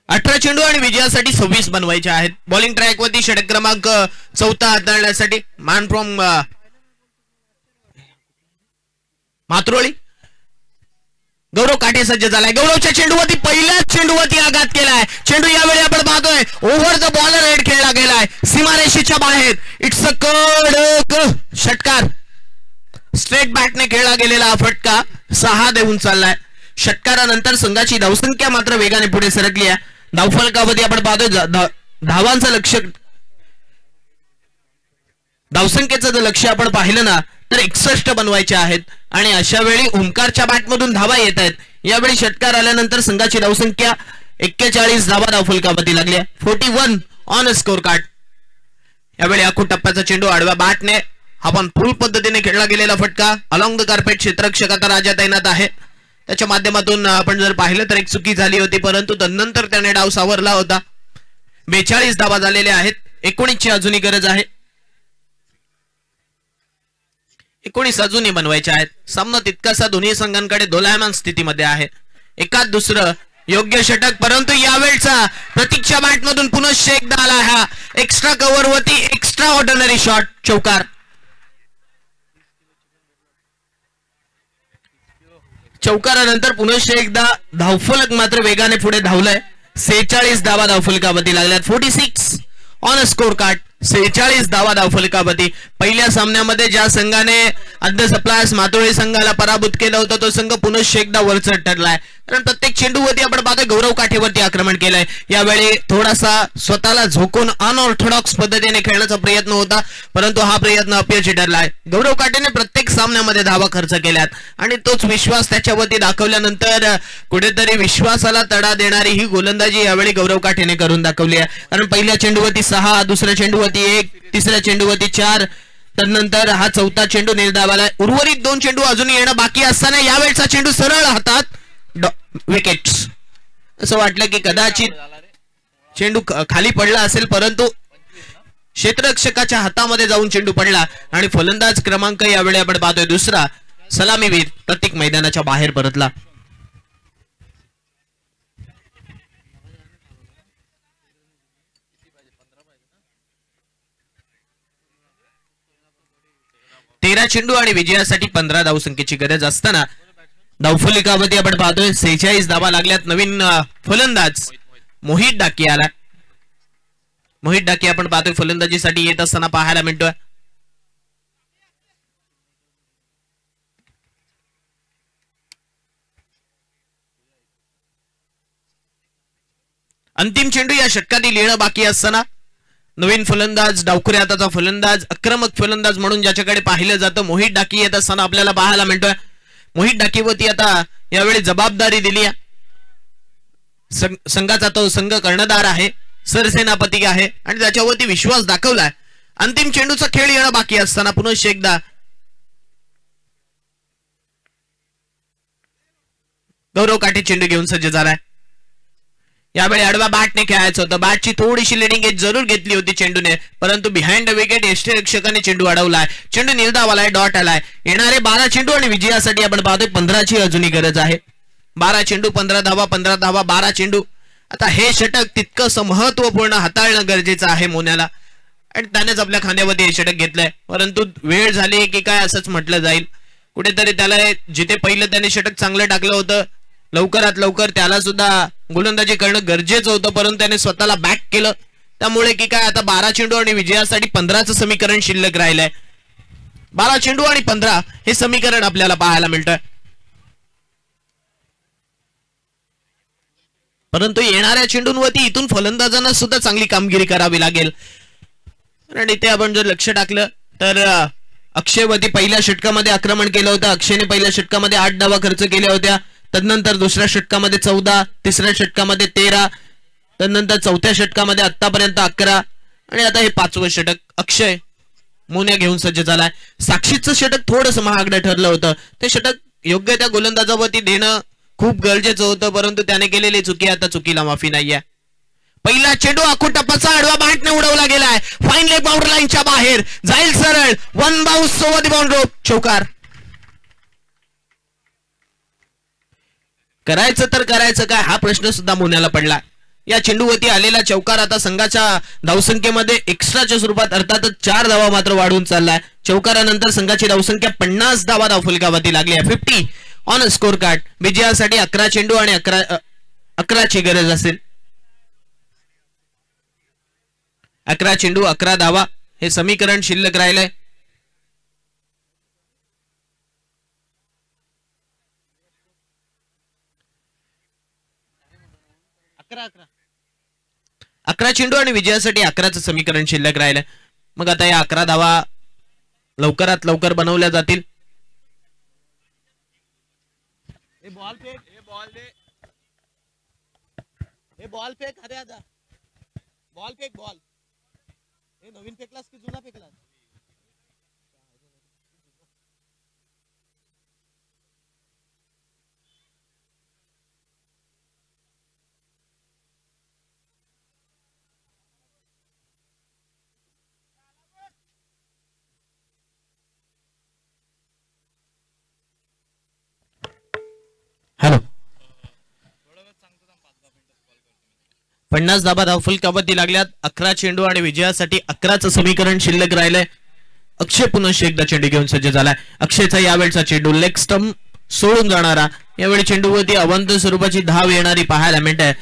18 चेंडू आणि विजयासाठी 26 बनवायचे आहेत. बॉलिंग ट्रॅक वरती षटक क्रमांक 4 हाताळण्यासाठी मॅन फ्रॉम मात्रोळी गौरव काटे सज्ज झालाय. गौरवच्या चेंडूवरती पहिल्याच चेंडूवरती आघात केलाय. चेंडू यावेळी आपण पाहतोय ओव्हर द बॉलर हेड खेळला गेलाय सीमारेषेच्या बाहेर. इट्स अ कडक षटकार. स्ट्रेट बॅटने खेळला गेलेला हा फटका 6 देऊन चाललाय. षटकारानंतर संघाची धावसंख्या मात्र वेगाने पुढे सरकली आहे. धावफलकावरती आपण पाहतोय धावांचं लक्ष धावसंख्येचं जर लक्ष आपण पाहिलं ना तर 61 बनवायचे आहेत आणि अशा वेळी ओमकारच्या बॅटमधून धावा येत आहेत. यावेळी षटकार आल्यानंतर संघाची धावसंख्या 41 धावा धावफलकावरती लागली आहे. 41 ऑन स्कोर कार्ड. यावेळी आखूड टप्प्याचा चेंडू आडव्या बॅटने आपण फुल पद्धतीने खेळला गेलेला फटका अलॉंग द कार्पेट. क्षेत्ररक्षक आता राजा तैनात आहे. त्याच्या माध्यमातून आपण जर पाहिलं तर एक चुकी झाली होती परंतु तदनंतर त्याने डाव सावरला होता. 42 धावा झालेल्या आहेत. 19 ची अजूनही गरज आहे. 19 अजूनही बनवायचे आहेत. सामना तितकासा दोन्ही संघांकडे दोलायमान स्थितीमध्ये आहे. एकात दुसरं योग्य षटक परंतु यावेळचा प्रतीकच्या बॅटमधून पुनश्च एकदा आला हा एक्स्ट्रा कव्हर वरती एक्स्ट्रा ऑर्डिनरी शॉट चौकार. चौकारानंतर पुनश्च एकदा धावफलक मात्र वेगाने पुढे धावलाय. 46 धावा धावफलकावरती लागल्यात. 46 ऑन स्कोर कार्ड. 46 धावा धावफलकावरती. पहिल्या सामन्यामध्ये ज्या संघाने अद्य सप्लायर्स मातोळी संघाला पराभूत केलं होतं तो संघ पुनश्च एकदा वरचढ ठरलाय. कारण प्रत्येक चेंडूवरती आपण पाहतोय गौरव काठेवरती आक्रमण केलंय. यावेळी थोडासा स्वतःला झोकून अनऑर्थोडॉक्स पद्धतीने खेळण्याचा प्रयत्न होता परंतु हा प्रयत्न अपयशी ठरलाय. गौरव काठेने प्रत्येक सामन्यामध्ये धावा खर्च केल्यात आणि तोच विश्वास त्याच्यावरती दाखवल्यानंतर कुठेतरी विश्वासाला तडा देणारी ही गोलंदाजी यावेळी गौरव काठेने करून दाखवली आहे. कारण पहिल्या चेंडूवरती 6, दुसऱ्या चेंडूवरती 1, तिसऱ्या चेंडूवरती 4, त्यानंतर हा चौथा चेंडू निर्धावाला. उर्वरित 2 चेंडू अजून येणं बाकी असताना यावेळचा चेंडू सरळ हातात विकेट्स. असं वाटलं की कदाचित चेंडू खाली पडला असेल परंतु क्षेत्ररक्षकाच्या हातामध्ये जाऊन चेंडू पडला आणि फलंदाज क्रमांक यावेळी आपण पाहतोय दुसरा सलामीवीर प्रतीक मैदानाच्या बाहेर परतला. तेरा चेंडू आणि विजयासाठी 15 धावसंख्येची गरज असताना धावफलकावरती आपण पाहतोय 46 धावा लागल्यात. नवीन फलंदाज मोहित डाकी आला. मोहित डाकी आपण पाहतोय फलंदाजीसाठी येत असताना पाहायला मिळतोय. अंतिम चेंडू या षटकातील येणं बाकी असताना नवीन फलंदाज डावखुऱ्या हाताचा फलंदाज आक्रमक फलंदाज म्हणून ज्याच्याकडे पाहिलं जातं मोहित डाकी येत असताना आपल्याला पाहायला मिळतोय. मोहित डाकीवरती आता यावेळी जबाबदारी दिली आहे. संघाचा तो संघ कर्णधार आहे, सरसेनापती आहे आणि त्याच्यावरती विश्वास दाखवलाय. अंतिम चेंडूचा खेळ येणं बाकी असताना पुनश्च एकदा गौरव काठे चेंडू घेऊन सज्ज झालाय. यावेळी आडवा बॅटने खेळायचं होतं. बॅटची थोडीशी लिडिंग एज जरूर घेतली होती चेंडूने परंतु बिहाइंड द विकेट यष्टिरक्षकाने चेंडू अडवलाय. चेंडू निर्धावालाय, डॉट आलाय. येणारे 12 चेंडू आणि विजयासाठी आपण पाहतोय 15 ची अजूनही गरज आहे. 12 चेंडू 15 धावा, 15 धावा 12 चेंडू. आता हे षटक तितकंसं महत्वपूर्ण हाताळणं गरजेचं आहे मोन्याला आणि त्यानेच आपल्या खांद्यावरती हे षटक घेतलंय परंतु वेळ झाली की काय असंच म्हटलं जाईल. कुठेतरी त्याला जिथे पहिलं त्याने षटक चांगलं टाकलं होतं लवकरात लवकर त्याला सुद्धा गोलंदाजी करणं गरजेचं होतं परंतु त्याने स्वतःला बॅक केलं. त्यामुळे की काय आता 12 चेंडू आणि विजयासाठी 15चं समीकरण शिल्लक राहिलंय. 12 चेंडू आणि 15 हे समीकरण आपल्याला पाहायला मिळतंय. परंतु येणाऱ्या चेंडूंवरती इथून फलंदाजांना सुद्धा चांगली कामगिरी करावी लागेल. आणि इथे आपण जर लक्ष टाकलं तर अक्षयवरती पहिल्या षटकामध्ये आक्रमण केलं होतं. अक्षयने पहिल्या षटकामध्ये 8 धावा खर्च केल्या होत्या. तदनंतर दुसऱ्या षटकामध्ये 14, तिसऱ्या षटकामध्ये 13, तदनंतर चौथ्या षटकामध्ये आतापर्यंत 11 आणि आता हे 5वं षटक अक्षय मोन्या घेऊन सज्ज झालाय. साक्षीचं षटक थोडंसं महागडं ठरलं होतं. ते षटक योग्य त्या गोलंदाजावरती देणं खूप गरजेचं होतं परंतु त्याने केलेली चुकी आता चुकीला माफी नाहीये. पहिला चेंडू आखूड टप्पाचा आडवा बॅटने उडवला गेलाय. फाईन लेग बाउंड्री लाईनच्या बाहेर जाईल सरळ. 1 बाउन्स ओव्हर द बाउंड्री, चौकार. करायचं तर करायचं काय हा प्रश्न सुद्धा मोन्याला पडला. या चेंडूवरती आलेला चौकार आता संघाच्या धावसंख्येमध्ये एक्स्ट्राच्या स्वरूपात अर्थातच 4 धावा मात्र वाढून चाललाय. चौकारानंतर संघाची धावसंख्या 50 धावा धावफलकावरती लागली आहे. 50 ऑन अ स्कोर कार्ड. विजयासाठी 11 चेंडू आणि 11ची गरज असेल. 11 चेंडू 11 धावा हे समीकरण शिल्लक राहिलंय. अकरा चेंडू आणि विजयासाठी 11चं समीकरण शिल्लक राहिलंय. मग आता या 11 धावा लवकरात लवकर बनवल्या जातील. बॉल फेक अरे आजा बॉल फेक बॉल हे नवीन फेकलास की जुना फेकलास. हॅलो 50 धाबा धावफलकावरती लागल्यात. 11 चेंडू आणि विजयासाठी 11चं समीकरण शिल्लक राहिलंय. अक्षय पुनश्च एकदा चेंडू घेऊन सज्ज झालाय. अक्षयचा यावेळचा चेंडू लेग स्टंप सोडून जाणारा. यावेळी चेंडूवरती अवंत स्वरूपाची धाव येणारी पाहायला मिळते.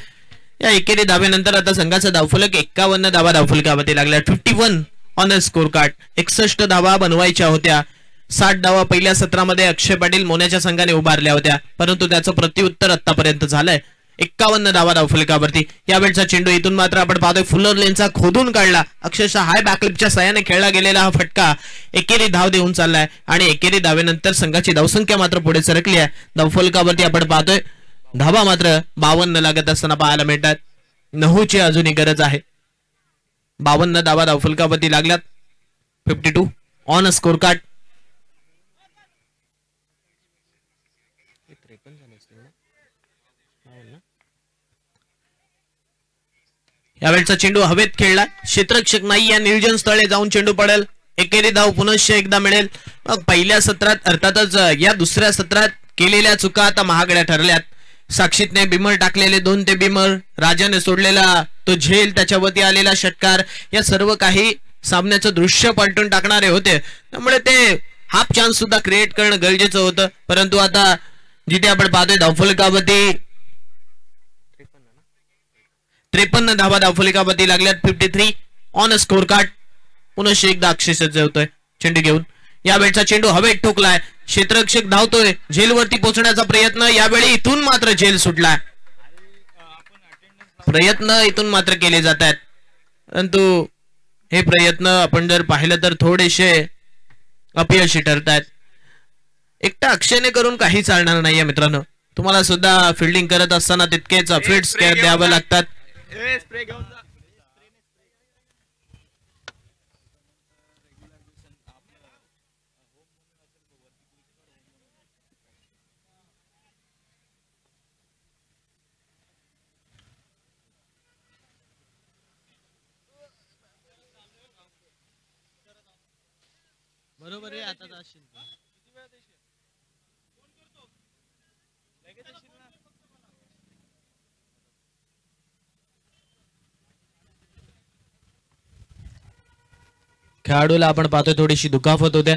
या एकेरी धावेनंतर आता संघाचा धावफलक 51 धावा धावफलकावरती लागल्या. 51 ऑन द स्कोर कार्ड. 61 धावा बनवायच्या होत्या. 60 धावा पहिल्या सत्रामध्ये अक्षय पाटील मोन्याच्या संघाने उभारल्या होत्या, परंतु त्याचं प्रत्युत्तर आतापर्यंत झालंय. 51 धावा धावफलकावरती. यावेळचा चेंडू इथून मात्र आपण पाहतोय फुलर लेनचा खोदून काढला. अक्षरशः हाय बॅकलिपच्या सहाय्याने खेळला गेलेला हा फटका एकेरी धाव देऊन चाललाय आणि एकेरी धावेनंतर संघाची धावसंख्या मात्र पुढे सरकली आहे. धावफलकावरती आपण पाहतोय धावा मात्र 52 लागत असताना पाहायला मिळतात. 9ची अजूनही गरज आहे. 52 धावा धावफलकावरती लागल्यात. 52 ऑन अ स्कोर कार्ड. यावेळचा चेंडू हवेत खेळला. क्षेत्ररक्षक नाही या निर्जन स्थळे जाऊन चेंडू पडेल. एकेरी धाव पुनश्च एकदा मिळेल. मग पहिल्या सत्रात अर्थातच या दुसऱ्या सत्रात केलेल्या चुका आता महागड्या ठरल्यात. साक्षीतने बिमर टाकलेले 2 ते बिमर, राजाने सोडलेला तो झेल, त्याच्यावरती आलेला षटकार, या सर्व काही सामन्याचं दृश्य पलटून टाकणारे होते. त्यामुळे ते हाफ चान्स सुद्धा क्रिएट करणं गरजेचं होतं. परंतु आता जिथे आपण पाहतोय धावफलकावरती 53 धावा धावफलकावरती लागल्यात. 53 ऑन अ स्कोर कार्ड. पुनश्च एकदा अक्षय सज्ज होतोय चेंडू घेऊन. यावेळचा चेंडू हवेत ठोकलाय. क्षेत्ररक्षक धावतोय झेलवरती पोहोचण्याचा प्रयत्न. यावेळी इथून मात्र झेल सुटलाय. प्रयत्न इथून मात्र केले जात आहेत, परंतु हे प्रयत्न आपण जर पाहिलं तर थोडेसे अपयशी ठरतायत. एकटा अक्षयने करून काही चालणार नाहीये मित्रांनो. तुम्हाला सुद्धा फिल्डिंग करत असताना तितकेच फिट्स द्यावे लागतात. बरोबर आहे. आता जाशील खेळाडूला आपण पाहतोय थोडीशी दुखापत होत्या.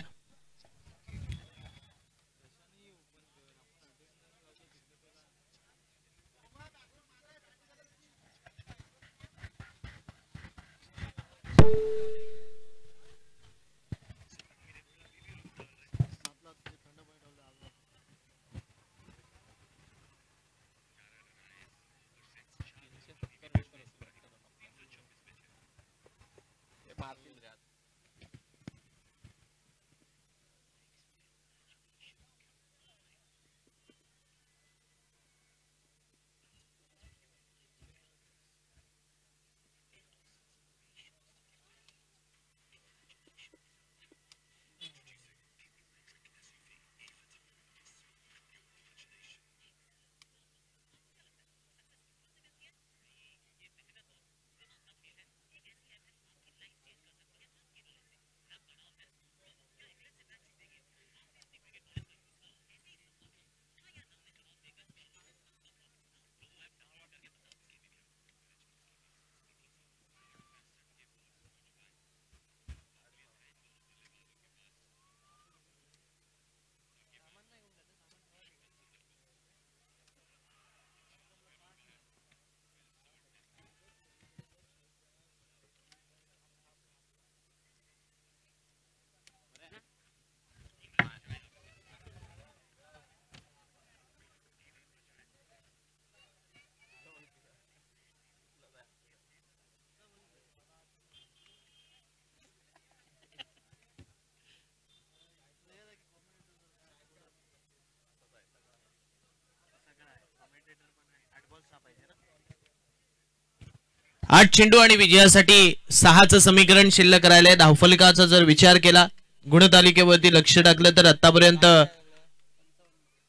8 चेंडू आणि विजयासाठी 6चं समीकरण शिल्लक राहिलंय. धावफलकाचा जर विचार केला, गुणतालिकेवरती लक्ष टाकलं तर आतापर्यंत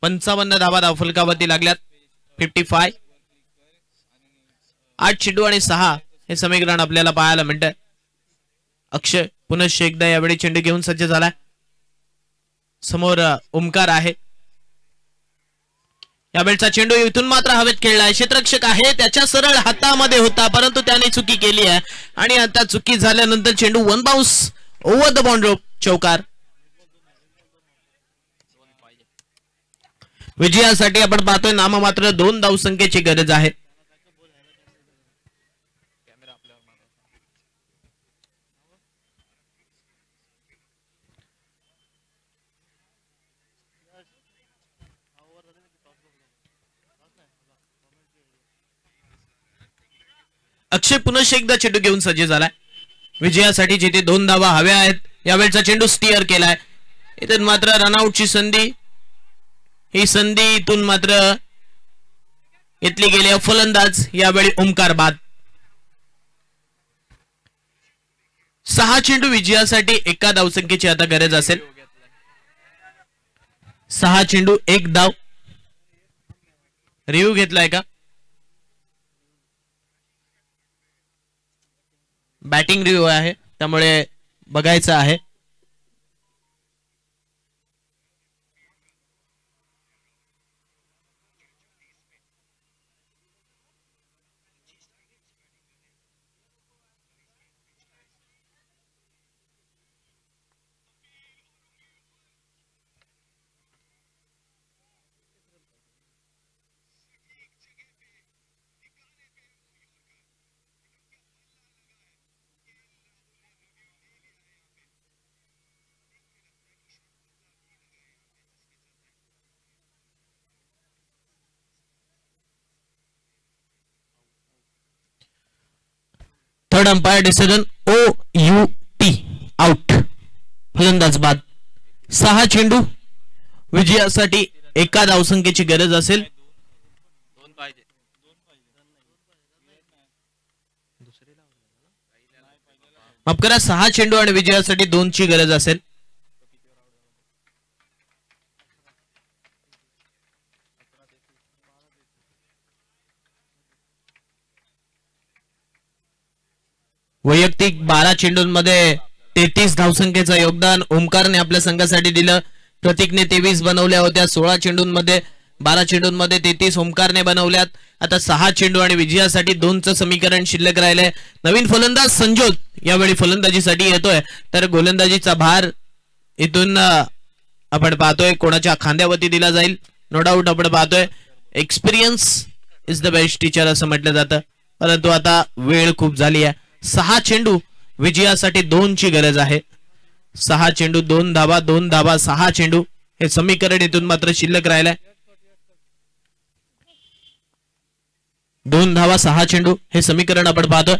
55 धावा धावफलकावरती लागल्यात. 55. 8 चेंडू आणि 6 हे समीकरण आपल्याला पाहायला मिळतंय. अक्षय पुनश्च एकदा यावेळी चेंडू घेऊन सज्ज झालाय. समोर ओमकार आहे. यावेळचा चेंडू इथून मात्र हवेत खेळलाय. क्षेत्ररक्षक आहे, त्याच्या सरळ हातामध्ये होता, परंतु त्याने चुकी केली आहे आणि आता चुकी झाल्यानंतर चेंडू one bounce over the boundary rope, चौकार. विजयासाठी आपण पाहतोय नाममात्र 2 धावसंख्येची गरज आहे. अक्षय पुनश्च एकदा चेंडू घेऊन सज्ज झालाय. विजयासाठी जिथे 2 धावा हव्या आहेत, यावेळचा चेंडू स्टिअर केलाय. इथून मात्र रनआउटची संधी, ही संधी इथून मात्र घेतली गेली. फलंदाज यावेळी ओमकार बाद. 6 चेंडू विजयासाठी 1 धावसंख्येची आता गरज असेल. 6 चेंडू 1 धाव. रिव्ह्यू घेतलाय का? बॅटिंग रिव्ह्यू आहे, त्यामुळे बघायचं आहे. Third umpire decision OUT, out. फलंदाज बाद. 6 चेंडू विजयासाठी 1 धावसंख्येची गरज असेल. माफ करा, 6 चेंडू आणि विजयासाठी 2 ची गरज असेल. वैयक्तिक 12 चेंडूंमध्ये 33 धावसंख्येचं योगदान ओमकारने आपल्या संघासाठी दिलं. प्रतीकने 23 बनवल्या होत्या. 16 चेंडूंमध्ये 12 चेंडूंमध्ये 33 ओमकारने बनवल्यात. आता 6 चेंडू आणि विजयासाठी 2चं समीकरण शिल्लक राहिलंय. नवीन फलंदाज संजोत यावेळी फलंदाजीसाठी येतोय, तर गोलंदाजीचा भार इथून आपण पाहतोय कोणाच्या खांद्यावरती दिला जाईल. नो डाऊट आपण पाहतोय experience is the best teacher असं म्हटलं जातं, परंतु आता वेळ खूप झाली आहे. 6 चेंडू विजयासाठी 2 ची गरज आहे. 6 चेंडू 2 धावा, 2 धावा 6 चेंडू हे समीकरण इथून मात्र शिल्लक राहिलंय. 2 धावा 6 चेंडू हे समीकरण आपण पाहतोय.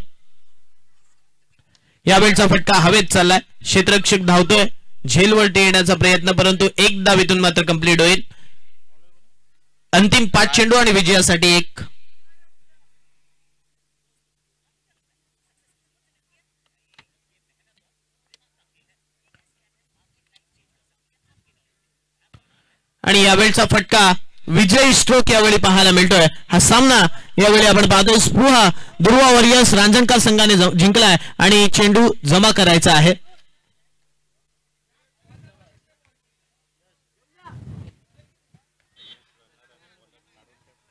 यावेळचा फटका हवेत चाललाय. क्षेत्ररक्षक धावतोय, झेलवरती येण्याचा प्रयत्न, परंतु 1 धाव इथून मात्र कंप्लीट होईल. अंतिम 5 चेंडू आणि विजयासाठी 1. आणि यावेळचा फटका विजयी स्ट्रोक यावेळी पाहायला मिळतोय. हा सामना यावेळी आपण पाहतोय स्पृहा दुर्वा वॉरियर्स रांजणकर संघाने जिंकलाय आणि चेंडू जमा करायचा आहे.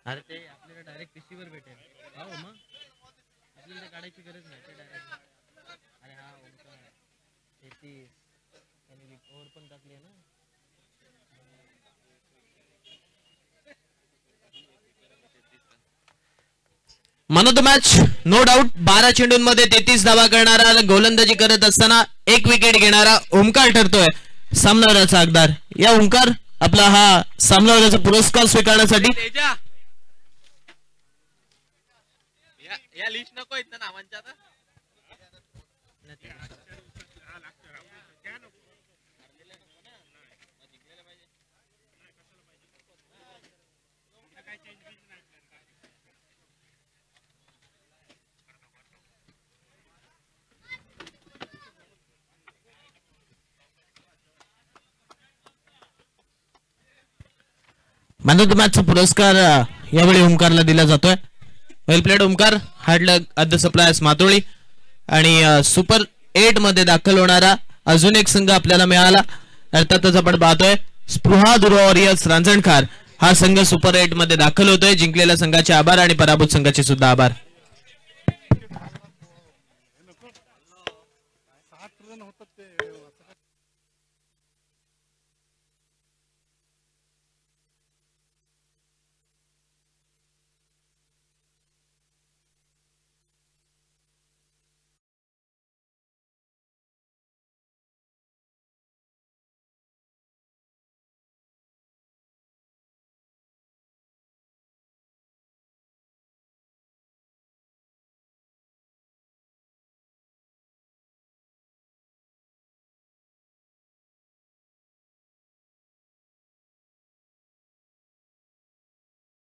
डायरेक्ट रिसीव्हर भेटेल. आपल्याला काढायची गरज नाही. अरे हा ओव्हर पण टाकली ना. Man of the match no doubt. 12 चेंडूंमध्ये 33 धावा करणारा, गोलंदाजी करत असताना 1 विकेट घेणारा ओमकार ठरतोय सामनावीराचा हकदार. या ओमकार आपला हा सामनावीराचा पुरस्कार स्वीकारण्यासाठी मॅन ऑफ द मॅचचा पुरस्कार यावेळी ओमकारला दिला जातोय. Well played Omkar. Hard luck at the suppliers Matoli. आणि सुपर 8 मध्ये दाखल होणारा अजून एक संघ आपल्याला मिळाला. अर्थातच आपण पाहतोय स्पृहा वॉरियर्स रांजणखार हा संघ सुपर 8 मध्ये दाखल होतोय. जिंकलेल्या संघाचे आभार आणि पराभूत संघाचे सुद्धा आभार.